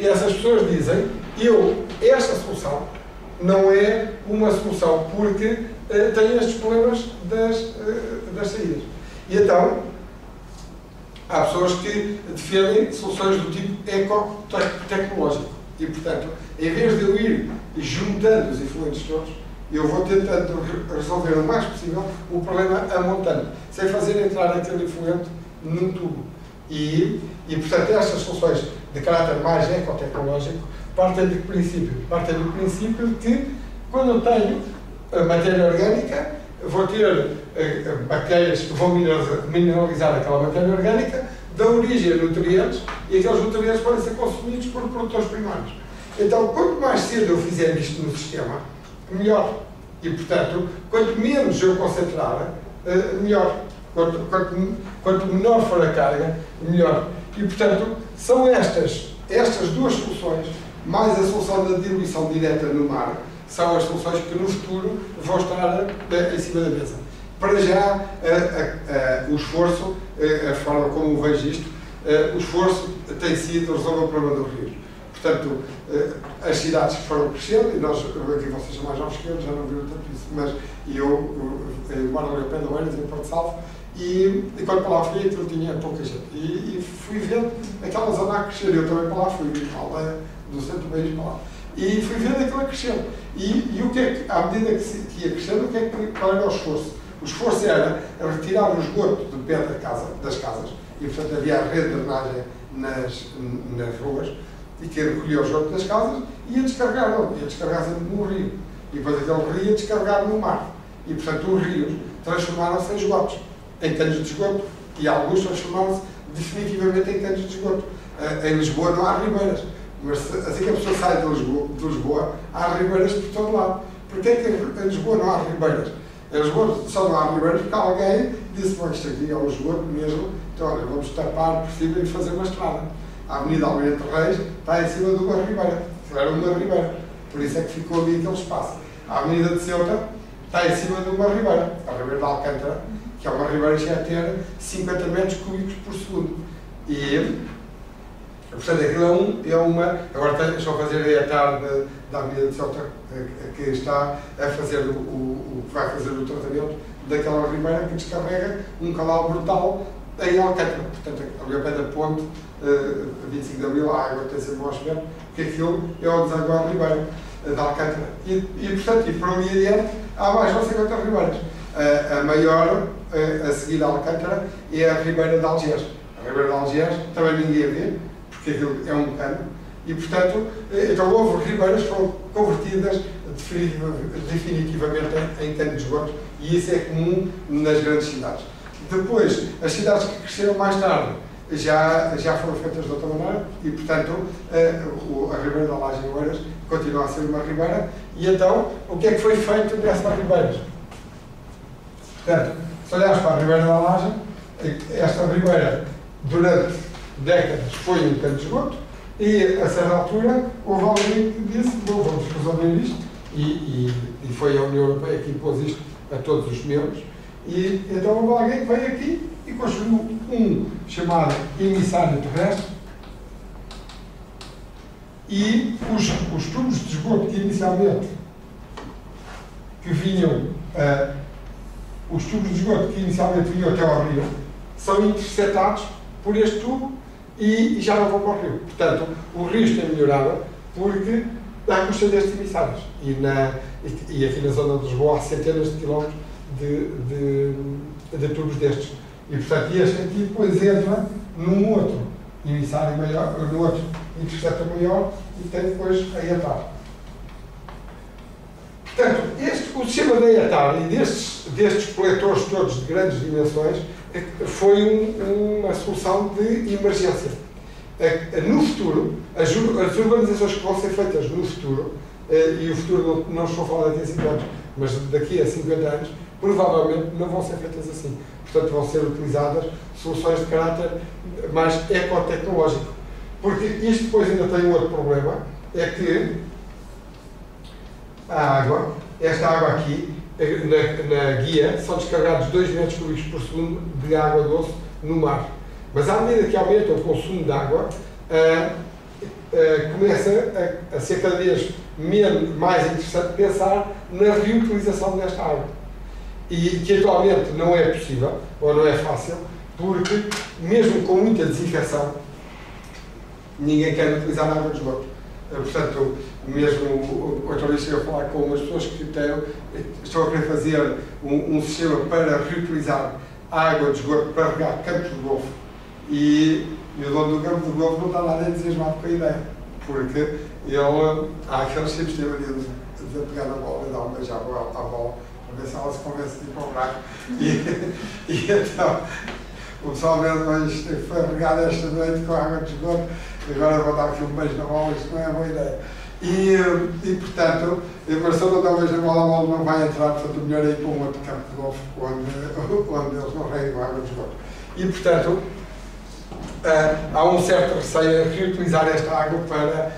essas pessoas dizem, esta solução não é uma solução porque tem estes problemas das saídas. E então, há pessoas que defendem soluções do tipo eco-tecnológico. E, portanto, em vez de eu ir juntando os efluentes todos, eu vou tentando resolver o mais possível o problema a montante, sem fazer entrar aquele efluente num tubo. E, portanto, estas soluções de caráter mais ecotecnológico partem do princípio de que, quando eu tenho a matéria orgânica, vou ter bactérias que vão mineralizar aquela matéria orgânica, dá origem a nutrientes, e aqueles nutrientes podem ser consumidos por produtores primários. Então, quanto mais cedo eu fizer isto no sistema, melhor. E, portanto, quanto menos eu concentrar, melhor. Quanto menor for a carga, melhor. E, portanto, são estas duas soluções, mais a solução da diluição direta no mar, são as soluções que no futuro vão estar em cima da mesa. Para já, o esforço, a forma como vejo isto, o esforço tem sido resolver o problema do rio. Portanto, as cidades foram crescendo, e nós, aqui vocês são mais novos que eu, já não viram tanto isso, mas eu moro ali ao pé de Oeiras, em Porto Salvo, e quando para lá fui, aquilo tinha pouca gente. E fui vendo aquela zona a crescer, eu também para lá fui, a aldeia do centro do país para lá. E fui vendo aquilo a crescer. E o que é que, à medida que ia crescendo, qual era o esforço? O esforço era retirar o esgoto de pé das casas, e portanto havia a rede de drenagem nas ruas, e que recolhia o esgoto das casas e ia descarregar sempre no rio. E depois aquele rio ia descarregar no mar. E portanto os rios transformaram-se em esgotos, em canos de esgoto, e alguns transformaram-se definitivamente em canos de esgoto. Em Lisboa não há ribeiras, mas assim que a pessoa sai de Lisboa, há ribeiras por todo lado. Porquê é que em Lisboa não há ribeiras? Em Lisboa só não há ribeiras porque alguém disse, bom, isto aqui é um esgoto mesmo, então olha, vamos tapar por cima e fazer uma estrada. A Avenida Almirante Reis está em cima de uma ribeira, que era uma ribeira, por isso é que ficou ali aquele espaço. A Avenida de Ceuta está em cima de uma ribeira, a Ribeira de Alcântara, que é uma ribeira que já tem 50 metros cúbicos por segundo. E, portanto, aquilo é uma... Agora estou a fazer a tarde da Avenida de Ceuta, que está a fazer o que vai fazer o tratamento daquela ribeira que descarrega um canal brutal em Alcântara. Portanto, ali ao pé da ponte, 25 de Abril, a água tem sempre um aspecto, porque aquilo é o desaguar ribeira de Alcântara. E portanto, por ali adiante, há mais de 50 ribeiras. A maior, a seguir a Alcântara, é a Ribeira de Algés. A Ribeira de Algés também ninguém vê, porque aquilo é um cano, e portanto, então houve ribeiras que foram convertidas definitivamente em cano de esgoto, e isso é comum nas grandes cidades. Depois, as cidades que cresceram mais tarde já foram feitas de outra maneira, e portanto a Ribeira da Laje em Oeiras continua a ser uma ribeira. E então, o que é que foi feito nessas ribeiras? Portanto, se olhares para a Ribeira da Laje, esta ribeira durante décadas foi um cano de esgoto, e a certa altura houve alguém que disse: bom, vamos resolver isto, e foi a União Europeia que impôs isto a todos os membros. E então houve alguém que veio aqui e construiu um chamado emissário terrestre, e os tubos de esgoto que inicialmente vinham até ao rio são interceptados por este tubo e já não vão para o rio. Portanto, o rio tem melhorado porque dá custa destes emissários. E aqui na zona de Lisboa há centenas de quilómetros de tubos destes. E, portanto, este aqui depois entra num outro emissário maior, no outro interceptor maior, e tem depois a EATAR. Portanto, o sistema da EATAR e destes coletores todos de grandes dimensões foi uma solução de emergência. No futuro, as urbanizações que vão ser feitas no futuro, e o futuro não estou a falar daqui a 5 anos, mas daqui a 50 anos, provavelmente não vão ser feitas assim. Portanto, vão ser utilizadas soluções de caráter mais ecotecnológico. Porque isto depois ainda tem um outro problema, é que esta água aqui, na guia, são descarregados 2 metros cúbicos por segundo de água doce no mar. Mas à medida que aumenta o consumo de água, começa a ser cada vez mais interessante pensar na reutilização desta água. E que atualmente não é possível, ou não é fácil, porque mesmo com muita desinfecção, ninguém quer utilizar água de esgoto. Portanto, mesmo outra vez estive a falar com umas pessoas que estão a querer fazer um sistema para reutilizar a água de esgoto para regar campos de golfe. E o dono do campo de golfe não está nada entusiasmado com a ideia, porque ele, há aqueles tipos de pegar na bola e dar um beijo à bola, para ver se ela se convence de ir para o buraco. E então, o pessoal mesmo foi regado esta noite com a água de esgoto, agora vou dar aqui um beijo na bola, isto não é uma boa ideia. E portanto, a operação não dá um beijo na bola, a bola não vai entrar, portanto, o melhor é ir para um outro campo de golfe onde eles não regam a água de esgoto. E portanto, há um certo receio a reutilizar esta água para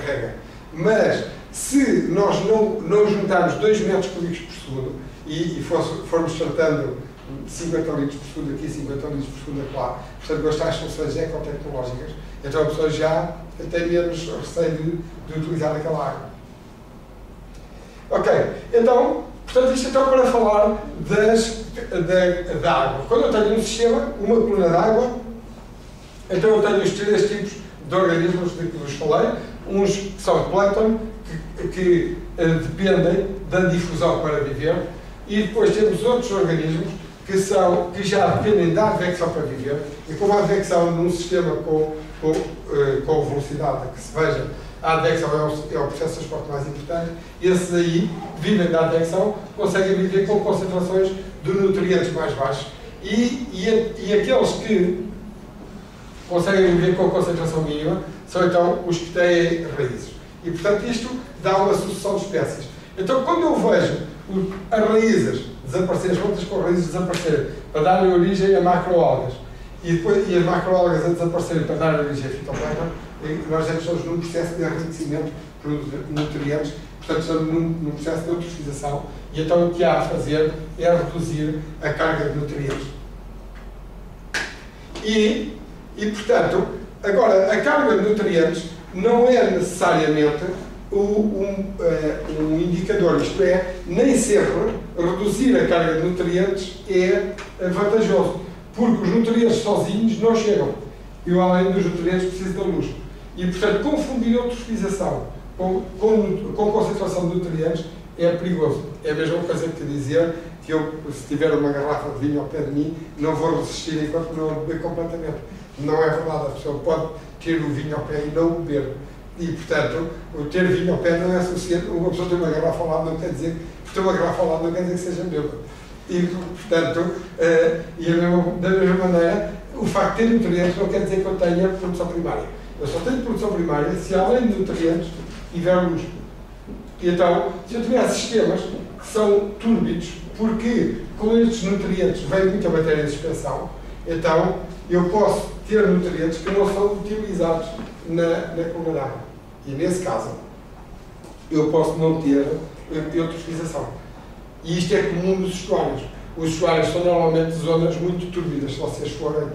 rega. Mas, se nós não juntarmos 2 metros cúbicos por segundo e formos tratando 50 litros por segundo aqui, 50 litros por segundo lá, portanto, gastar as soluções ecotecnológicas, então a pessoa já tem menos receio de utilizar aquela água. Ok, então, portanto, isto então para falar da água. Quando eu tenho um sistema, uma coluna de água, então eu tenho os 3 tipos de organismos de que vos falei, uns que são plâncton, que dependem da difusão para viver, e depois temos outros organismos que já dependem da advecção para viver, e como a advecção num sistema com velocidade que se veja, a advecção é o processo de transporte mais importante, esses aí vivem da advecção, conseguem viver com concentrações de nutrientes mais baixas, e aqueles que conseguem viver com concentração mínima são então os que têm raízes. E portanto isto dá uma sucessão de espécies. Então quando eu vejo as raízes desaparecerem, as plantas com raízes desaparecerem para darem origem a macroalgas e as macroalgas a desaparecerem para darem origem a fitoplâncton, nós já estamos num processo de enriquecimento por nutrientes, portanto estamos num processo de eutrofização, e então o que há a fazer é reduzir a carga de nutrientes. E portanto, agora, a carga de nutrientes não é necessariamente um indicador, isto é, nem sempre reduzir a carga de nutrientes é vantajoso, porque os nutrientes sozinhos não chegam. Eu, além dos nutrientes, preciso da luz. E, portanto, confundir eutrofização com concentração de nutrientes é perigoso. É a mesma coisa que dizer que eu, se tiver uma garrafa de vinho ao pé de mim, não vou resistir enquanto não beber completamente. Não é verdade. A pessoa pode ter o vinho ao pé e não beber. E, portanto, o ter vinho ao pé não é suficiente. Uma pessoa ter uma garrafa ao lado não quer dizer que ter uma garrafa ao lado não quer dizer que seja bêbado. E, portanto, da mesma maneira, o facto de ter nutrientes não quer dizer que eu tenha produção primária. Eu só tenho produção primária se, além de nutrientes, tiver luz. E então, se eu tiver sistemas que são túrbidos, porque com estes nutrientes vem muita matéria de suspensão, então eu posso ter nutrientes que não são utilizados na coluna d'água. E nesse caso, eu posso não ter eutrofização. E isto é comum nos estuários. Os estuários são normalmente zonas muito túrbidas. Se vocês forem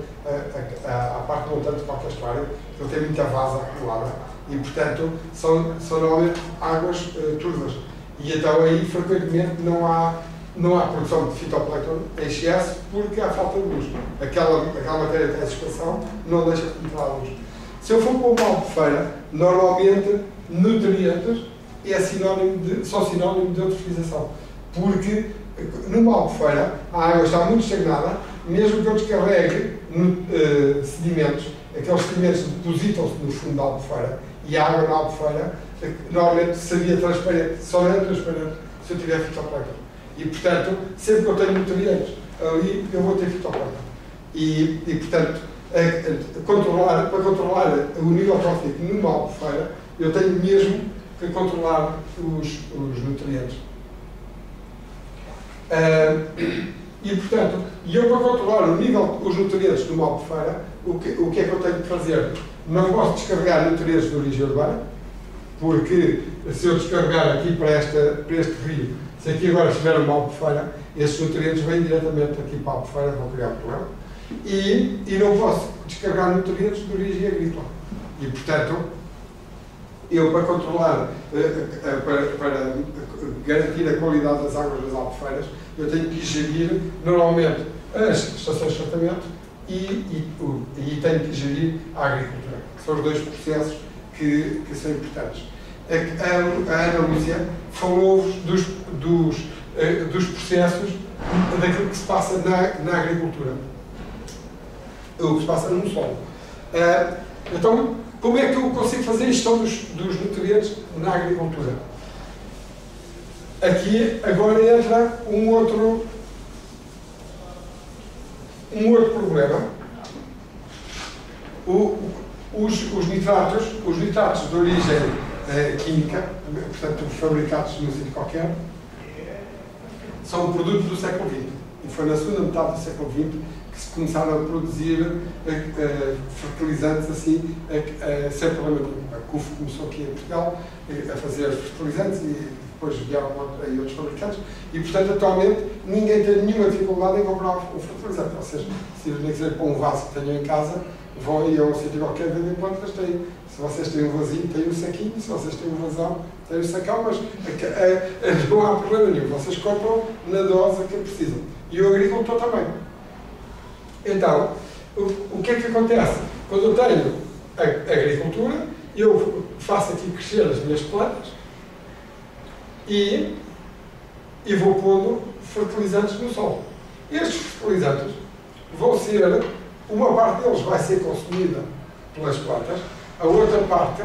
à parte montante de qualquer estuário, ele tem muita vasa acumulada. E, portanto, são normalmente águas turvas. E então aí, frequentemente, não há produção de fitoplâncton em excesso porque há falta de luz. Aquela matéria que tem expansão não deixa de entrar a luz. Se eu for para uma albufeira, normalmente nutrientes são sinónimo de eutrofização. Porque numa albufeira a água está muito estagnada, mesmo que eu descarregue sedimentos, aqueles sedimentos depositam-se no fundo da albufeira e a água na albufeira normalmente seria transparente, só é transparente se eu tiver fitoplâncton. E, portanto, sempre que eu tenho nutrientes ali, eu vou ter fitoplâncton. E portanto, para controlar o nível trófico numa albufeira, eu tenho mesmo que controlar os nutrientes. E, portanto, eu para controlar os nutrientes de uma albufeira, o que é que eu tenho que fazer? Não posso descarregar nutrientes de origem urbana, porque se eu descarregar aqui para este rio, se aqui agora estiver uma albufeira, esses nutrientes vêm diretamente aqui para a albufeira, vão criar um problema. E não posso descarregar nutrientes de origem agrícola. E, portanto, eu para controlar, para garantir a qualidade das águas das albufeiras, eu tenho que gerir normalmente as estações de tratamento e tenho que gerir a agricultura. São os dois processos que são importantes. A Ana Lúcia falou-vos dos processos daquilo que se passa na agricultura, o que se passa no solo. Então, como é que eu consigo fazer a gestão dos nutrientes na agricultura? Aqui agora entra um outro problema. Os nitratos de origem química, portanto fabricados num sítio qualquer, são um produto do século XX. E foi na segunda metade do século XX que se começaram a produzir fertilizantes assim, sem problema nenhum. A CUF começou aqui em Portugal a fazer fertilizantes e depois vieram aí outros fabricantes e, portanto, atualmente ninguém tem nenhuma dificuldade em comprar um fertilizante. Ou seja, se nem quiser pôr um vaso que tenham em casa, vão aí a um sítio qualquer vender plantas, têm. Se vocês têm um vasinho, têm um saquinho, se vocês têm um vasão, têm um sacão, mas não há problema nenhum. Vocês compram na dose que precisam. E o agricultor também. Então, o que é que acontece? Quando eu tenho a agricultura, eu faço aqui crescer as minhas plantas e vou pondo fertilizantes no solo. Estes fertilizantes vão ser, uma parte deles vai ser consumida pelas plantas, a outra parte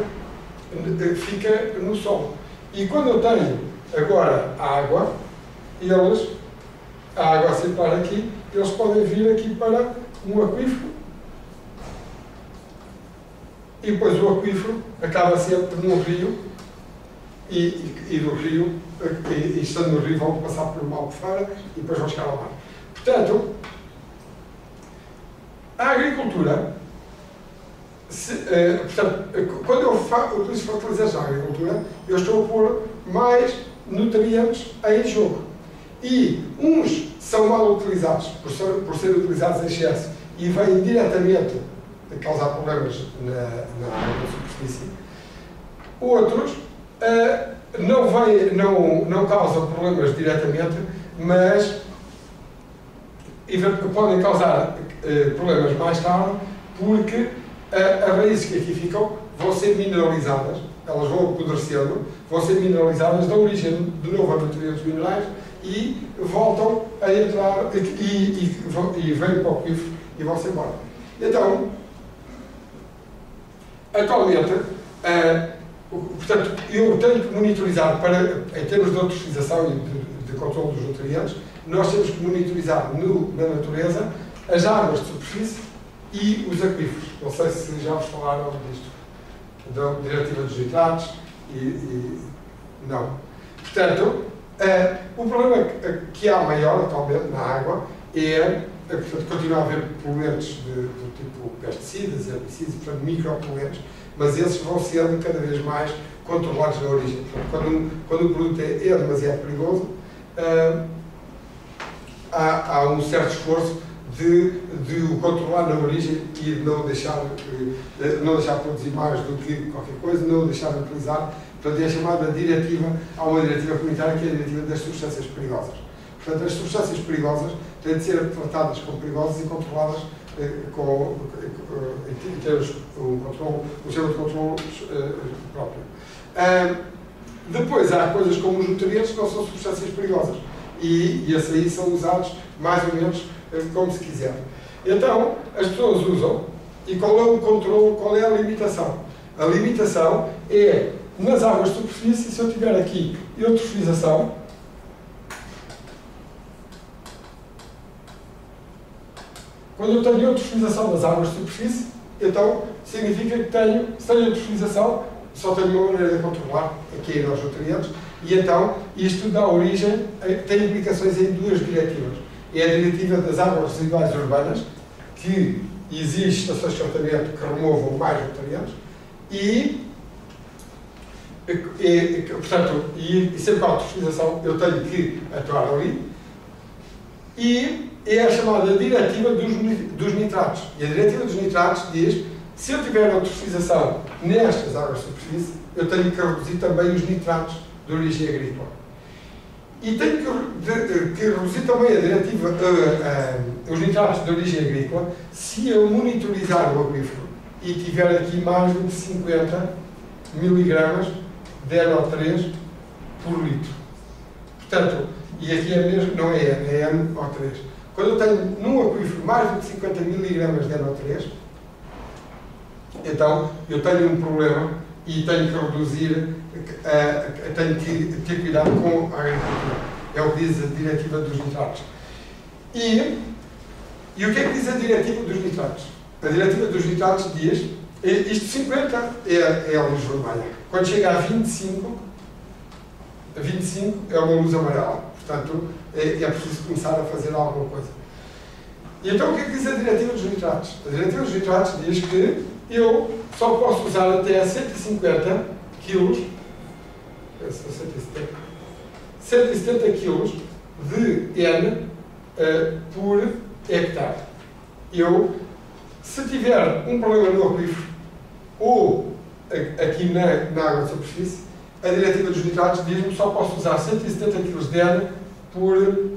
fica no solo. E quando eu tenho agora a água, a água a circular aqui, eles podem vir aqui para um aquífero e depois o aquífero acaba sempre num rio e do rio, e estando no rio, vão passar por uma albufeira e depois vão chegar ao mar. Portanto, a agricultura, quando eu utilizo fertilizantes na agricultura, eu estou a pôr mais nutrientes em jogo. E uns são mal utilizados por serem utilizados em excesso e vêm diretamente a causar problemas na água, na superfície. Outros não causam problemas diretamente, mas podem causar problemas mais tarde, porque as raízes que aqui ficam vão ser mineralizadas elas vão apodrecendo, vão ser mineralizadas, dão origem de novo a nutrientes minerais e voltam a entrar e vêm para o aquífero e vão-se embora. Então, atualmente, portanto, eu tenho que monitorizar, em termos de eutrofização e de controle dos nutrientes, nós temos que monitorizar na natureza as águas de superfície e os aquíferos. Não sei se já vos falaram disto, da diretiva dos nitratos não. Portanto, o problema que há maior atualmente na água é, portanto, continua a haver poluentes do tipo pesticidas, herbicidas, portanto, micropoluentes, mas esses vão sendo cada vez mais controlados na origem. Portanto, quando o produto é demasiado perigoso, há um certo esforço de o controlar na origem e de não deixar produzir mais do que qualquer coisa, não deixar de utilizar. Portanto, é chamada diretiva, há uma diretiva comunitária que é a diretiva das substâncias perigosas. Portanto, as substâncias perigosas têm de ser tratadas como perigosas e controladas em termos um sistema de controle próprio. Depois, há coisas como os nutrientes que não são substâncias perigosas e esses aí são usados mais ou menos como se quiser. Então, as pessoas usam, e qual é o controle, qual é a limitação? A limitação é, nas águas de superfície, se eu tiver aqui eutrofização, quando eu tenho eutrofização das águas de superfície, então significa que sem eutrofização, só tenho uma maneira de controlar, que é ir aos nutrientes, e então isto dá origem, tem implicações em duas diretivas. É a diretiva das águas residuais urbanas, que exige estações de tratamento que removam mais nutrientes, portanto, sempre com a eutrofização eu tenho que atuar ali, e é a chamada diretiva dos nitratos. E a diretiva dos nitratos diz, se eu tiver eutrofização nestas águas de superfície, eu tenho que reduzir também os nitratos de origem agrícola. E tenho que reduzir também a diretiva, os nitratos de origem agrícola, se eu monitorizar o aquífero e tiver aqui mais de 50 miligramas de NO3 por litro. Portanto, e aqui é mesmo, não é N, é NO3. Quando eu tenho num aquífero mais de 50 miligramas de NO3, então eu tenho um problema e tenho que reduzir, tenho que ter cuidado com a agricultura. É o que diz a diretiva dos nitratos. E o que é que diz a diretiva dos nitratos? A diretiva dos nitratos diz, isto 50 é a luz vermelha. Quando chega a 25 é uma luz amarela. Portanto, é preciso começar a fazer alguma coisa. E então o que é que diz a diretiva dos nitratos? A diretiva dos nitratos diz que eu só posso usar até 150 kg, 170 kg de N por hectare. Se tiver um problema no aquífero ou aqui na água de superfície, a diretiva dos nitratos diz-me que só posso usar 170 kg de N por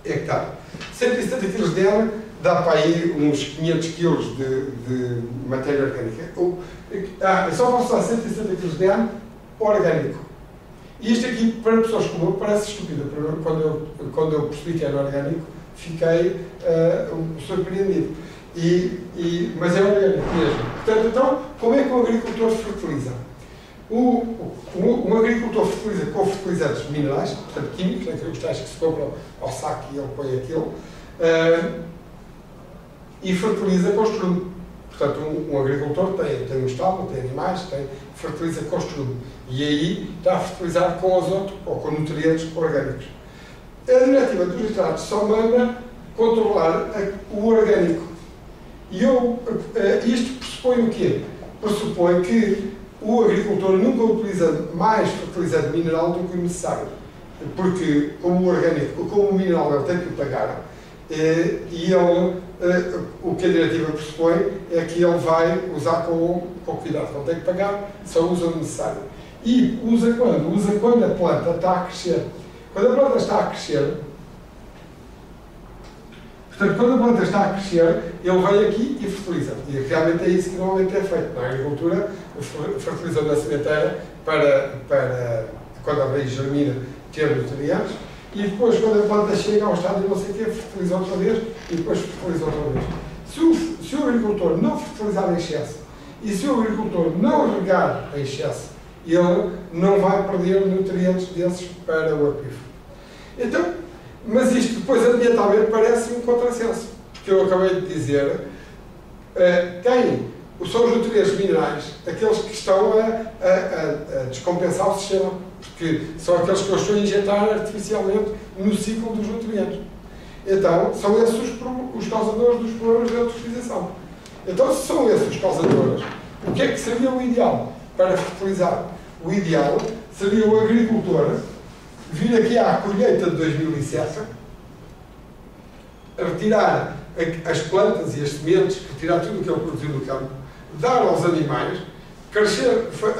hectare. 170 kg de N dá para aí uns 500 kg de matéria orgânica. Só posso usar 170 kg de N orgânico. E isto aqui, para pessoas como eu, parece estúpido. Quando eu percebi que era orgânico, fiquei surpreendido. Mas é orgânico mesmo. Portanto, então, como é que o agricultor fertiliza? Um agricultor fertiliza com fertilizantes minerais, portanto químicos, aqueles tais que se compram ao saco e ele põe aquilo, e fertiliza com estrume. Portanto, um agricultor tem um estábulo, tem animais, fertiliza com estrume. E aí está a fertilizar com azoto ou com nutrientes orgânicos. A diretiva dos nitratos só manda controlar o orgânico. E isto pressupõe o quê? Pressupõe que o agricultor nunca utiliza mais fertilizante mineral do que o necessário. Porque, como o mineral ele tem que pagar, o que a diretiva pressupõe é que ele vai usar com cuidado. Ele tem que pagar, só usa o necessário. E usa quando? Usa quando a planta está a crescer. Quando a planta está a crescer, Portanto, quando a planta está a crescer, ele vem aqui e fertiliza. E realmente é isso que normalmente é feito. Na agricultura, fertilizam na sementeira para quando a raiz germina, ter nutrientes, e depois, quando a planta chega ao estádio não sei o quê, fertiliza outra vez e depois fertiliza outra vez. Se o agricultor não fertilizar em excesso e se o agricultor não regar em excesso, ele não vai perder nutrientes desses para o aquífero. Então, mas isto depois ambientalmente parece um contrassenso, porque eu acabei de dizer, são os nutrientes minerais, aqueles que estão a descompensar o sistema, porque são aqueles que eu estou a injetar artificialmente no ciclo dos nutrientes. Então, são esses os causadores dos problemas de eutrofização. Então, se são esses os causadores, o que é que seria o ideal para fertilizar? O ideal seria o agricultor vir aqui à colheita de 2007, retirar as plantas e as sementes, retirar tudo o que ele produziu no campo, dar aos animais,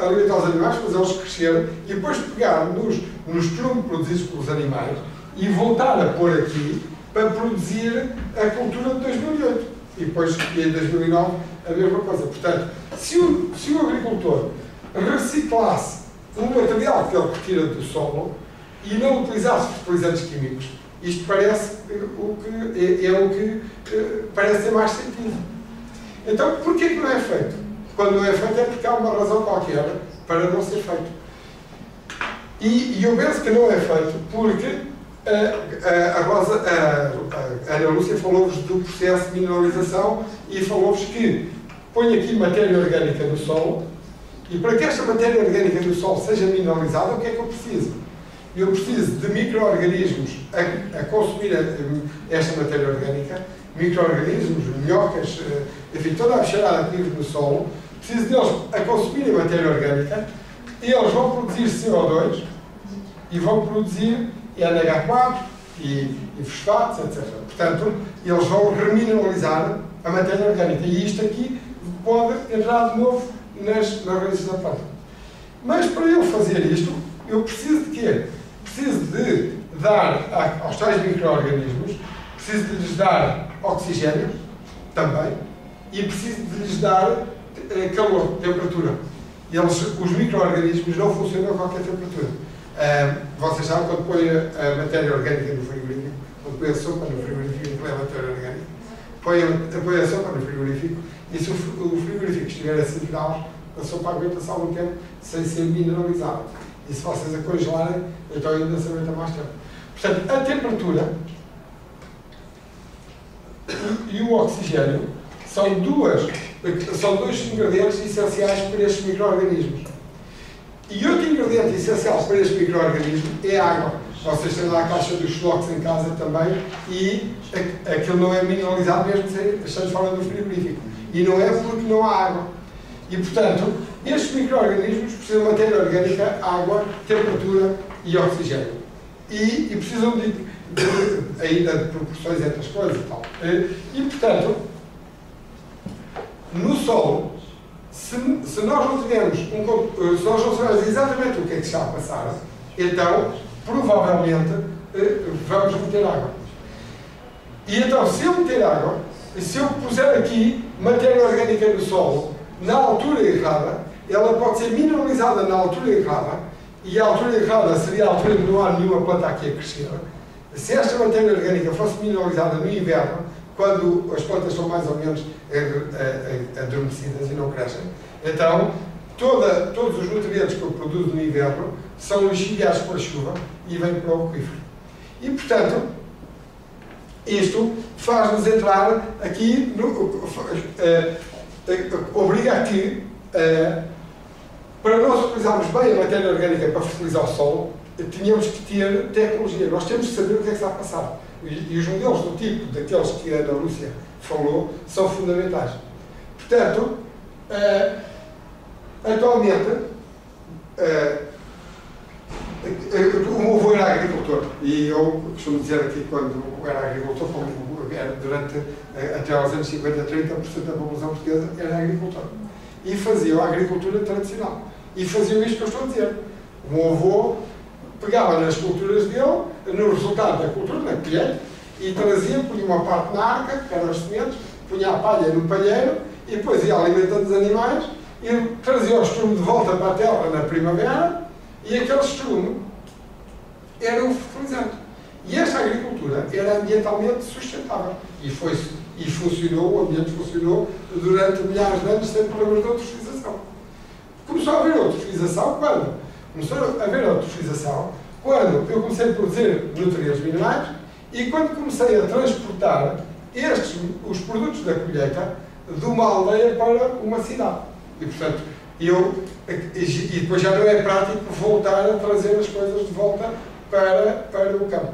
alimentar os animais, fazê-los crescer e depois pegar nos trumos produzidos pelos animais e voltar a pôr aqui para produzir a cultura de 2008. E depois, em 2009, a mesma coisa. Portanto, se o agricultor reciclasse o material que ele retira do solo e não utilizasse fertilizantes químicos, isto parece o que parece ter mais sentido. Então, porquê que não é feito? Quando não é feito é porque há uma razão qualquer para não ser feito. E eu penso que não é feito porque a Ana Lúcia falou-vos do processo de mineralização e falou-vos que põe aqui matéria orgânica no solo e para que esta matéria orgânica do solo seja mineralizada, o que é que eu preciso? Eu preciso de micro-organismos a consumir esta matéria orgânica, micro-organismos, minhocas, enfim, toda a bicharada que vive no solo, preciso deles a consumirem matéria orgânica e eles vão produzir CO2 e vão produzir NH4 e fosfatos, etc. Portanto, eles vão remineralizar a matéria orgânica e isto aqui pode entrar de novo nas raízes da planta. Mas para eu fazer isto, eu preciso de quê? Preciso de dar aos tais micro-organismos, preciso de lhes dar oxigênio também e preciso de lhes dar calor, temperatura. Os micro-organismos não funcionam a qualquer temperatura. Vocês sabem quando põe a matéria orgânica no frigorífico, quando põe a sopa no frigorífico, que leva a matéria orgânica, põe a sopa no frigorífico e se o frigorífico estiver a 5 graus, a sopa aguenta-se algum tempo sem ser mineralizada. E se vocês a congelarem, então ainda se aguenta mais tempo. Portanto, a temperatura e o oxigênio são dois ingredientes essenciais para estes micro-organismos. E outro ingrediente essencial para este micro-organismo é a água. Vocês têm lá a caixa dos flocos em casa também e aquilo não é mineralizado mesmo estando fora do frigorífico. E não é porque não há água. E, portanto, estes micro-organismos precisam de matéria orgânica, água, temperatura e oxigênio. E precisam ainda de proporções entre as coisas e tal. E, portanto, no solo, se nós não tivermos se nós não sabemos exatamente o que é que está a passar, então, provavelmente, vamos meter água. E então, se eu meter água, se eu puser aqui matéria orgânica no solo, na altura errada, ela pode ser mineralizada na altura errada, e a altura errada seria a altura em que não há nenhuma planta aqui a crescer. Se esta matéria orgânica fosse mineralizada no inverno, quando as plantas estão mais ou menos adormecidas e não crescem, então todos os nutrientes que eu produzo no inverno são lixiviados pela chuva e vêm para o aquífero. E, portanto, isto faz-nos entrar aqui, obriga a que, para nós utilizarmos bem a matéria orgânica para fertilizar o solo, tínhamos que ter tecnologia. Nós temos que saber o que é que está a passar. E os modelos do tipo daqueles que a Ana Lúcia falou são fundamentais. Portanto, atualmente, o meu avô era agricultor. E eu costumo dizer aqui, quando era agricultor, até aos anos 50, 30% da população portuguesa era agricultor. E faziam a agricultura tradicional. E faziam isto que eu estou a dizer. O meu avô pegava nas culturas dele, no resultado da cultura, na colheita, e trazia, punha uma parte na arca, que eram as sementes, punha a palha no palheiro e depois ia alimentando os animais e trazia o estrume de volta para a terra na primavera e aquele estrume era o fertilizante. E esta agricultura era ambientalmente sustentável e funcionou, o ambiente funcionou durante milhares de anos sem problemas de eutrofização. Começou a haver eutrofização quando? Começou a haver eutrofização quando eu comecei a produzir nutrientes minerais e quando comecei a transportar os produtos da colheita de uma aldeia para uma cidade. E, portanto, e depois já não é prático voltar a trazer as coisas de volta para o campo.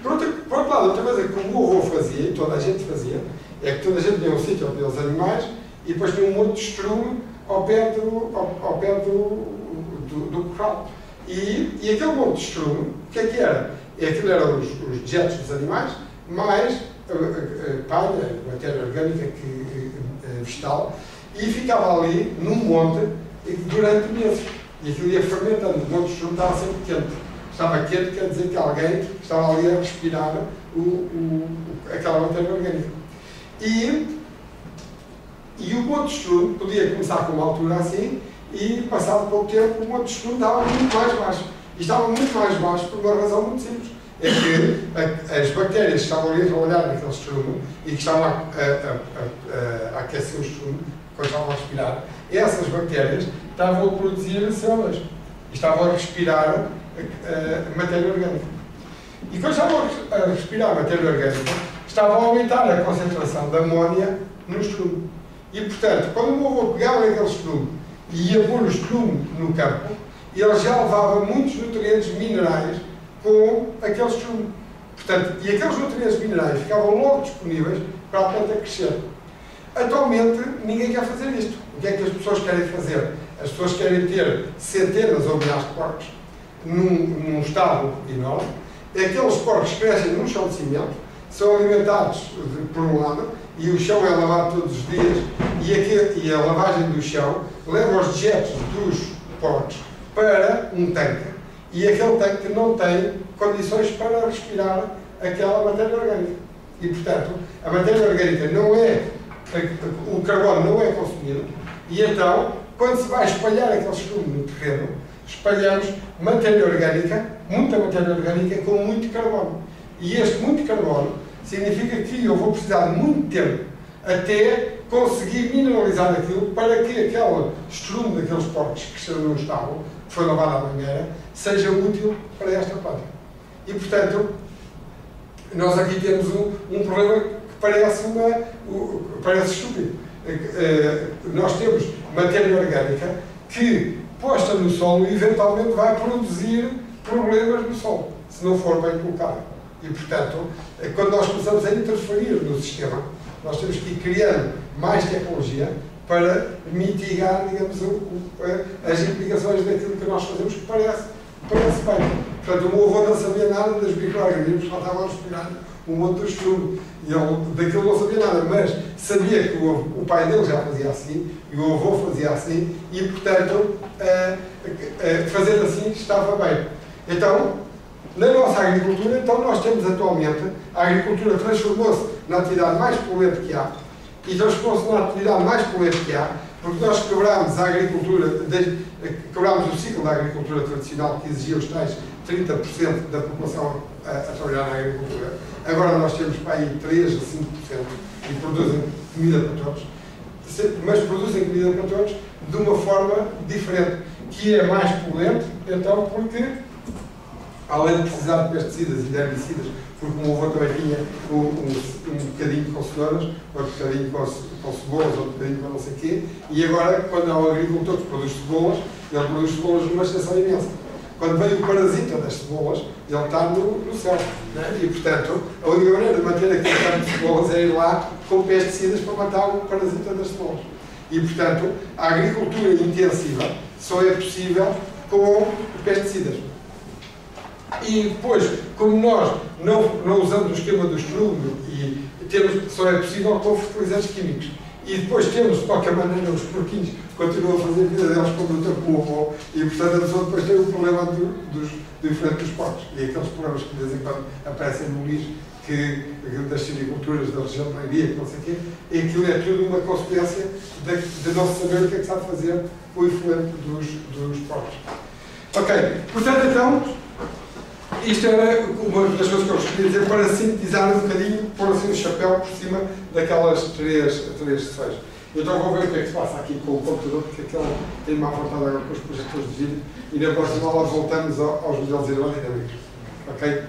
Por outro lado, outra coisa que o meu avô fazia, e toda a gente fazia, é que toda a gente tinha um sítio onde tinha os animais e depois tinha um monte de estrume ao pé do curral. E aquele monte de estrume, o que é que era? Aquilo eram os dejetos dos animais, mais palha, matéria orgânica vegetal, e ficava ali num monte durante meses. E aquilo ia fermentando, o monte de estrume estava sempre quente. Estava quente, quer dizer que alguém estava ali a respirar aquela matéria orgânica. E o monte de estrume podia começar com uma altura assim, e passado pouco tempo o monte de estrume estava muito mais baixo. E estava muito mais baixo por uma razão muito simples. É que as bactérias que estavam ali a trabalhar naquele estrume e que estavam a aquecer o estrume, quando estavam a respirar, essas bactérias estavam a produzir células. E estavam a respirar matéria orgânica. E quando estavam a respirar matéria orgânica, estavam a aumentar a concentração de amónia no estrume. E, portanto, quando o meu avô pegava naquele estrume e ia pôr o estrume no campo, ele já levava muitos nutrientes minerais com aquele estrume. Portanto, e aqueles nutrientes minerais ficavam logo disponíveis para a planta crescer. Atualmente, ninguém quer fazer isto. O que é que as pessoas querem fazer? As pessoas querem ter centenas ou milhares de porcos num estábulo enorme. Aqueles porcos crescem num chão de cimento, são alimentados por um lado, e o chão é lavado todos os dias, e a lavagem do chão leva os dejetos dos porcos para um tanque, e aquele tanque não tem condições para respirar aquela matéria orgânica. E, portanto, a matéria orgânica não é, o carbono não é consumido, e então, quando se vai espalhar aquele estrume no terreno, espalhamos matéria orgânica, muita matéria orgânica com muito carbono. E este muito carbono significa que eu vou precisar de muito tempo até conseguir mineralizar aquilo para que aquele estrume daqueles porcos que cresceram no estábulo, que foi lavado à banheira, seja útil para esta planta. E, portanto, nós aqui temos um problema que parece estúpido. Nós temos matéria orgânica que, posta no solo, eventualmente vai produzir problemas no solo, se não for bem colocada. E, portanto, quando nós começamos a interferir no sistema, nós temos que ir criando mais tecnologia para mitigar, digamos, as implicações daquilo que nós fazemos, que parece bem. Portanto, o meu avô não sabia nada das micro-organismos, só estava a respirar um monte de estrume. E ele daquilo não sabia nada, mas sabia que o pai dele já fazia assim, e o avô fazia assim, e, portanto, fazendo assim estava bem. Então, na nossa agricultura, então nós temos atualmente, a agricultura transformou-se na atividade mais poluente que há, e transformou-se na atividade mais poluente que há, porque nós quebrámos a agricultura, quebrámos o ciclo da agricultura tradicional, que exigia os tais 30% da população a trabalhar na agricultura. Agora nós temos para aí 3 a 5% e produzem comida para todos, mas produzem comida para todos de uma forma diferente, que é mais poluente, então, porque além de precisar de pesticidas e de herbicidas, porque o meu avô também tinha um bocadinho com cenouras, outro bocadinho com cebolas, outro bocadinho com não sei o quê, e agora, quando há um agricultor que produz cebolas, ele produz cebolas numa extensão imensa. Quando vem o parasita das cebolas, ele está no céu. Né? E, portanto, a única maneira de manter aquele campo de cebolas é ir lá com pesticidas para matar o parasita das cebolas. E, portanto, a agricultura intensiva só é possível com pesticidas. E depois, como nós não usamos o esquema do estrume, só é possível com fertilizantes químicos. E depois temos, de qualquer maneira, os porquinhos continuam a fazer vida deles como o tempo avô, e portanto a pessoa depois tem o problema do efeito dos porcos. E aqueles problemas que de vez em quando aparecem no lixo, das silviculturas da região de Leiria, que não sei o quê, e aquilo é tudo uma consequência de não saber o que é que sabe fazer o efluente dos portos. Ok, portanto, então, isto era uma das coisas que eu queria dizer para sintetizar um bocadinho, pôr assim um chapéu por cima daquelas três sessões. Então vou ver o que é que se passa aqui com o computador, porque aquele tem má vontade agora com os projetores de vídeo, e na próxima aula voltamos aos modelos hidrodinâmicos. Ok?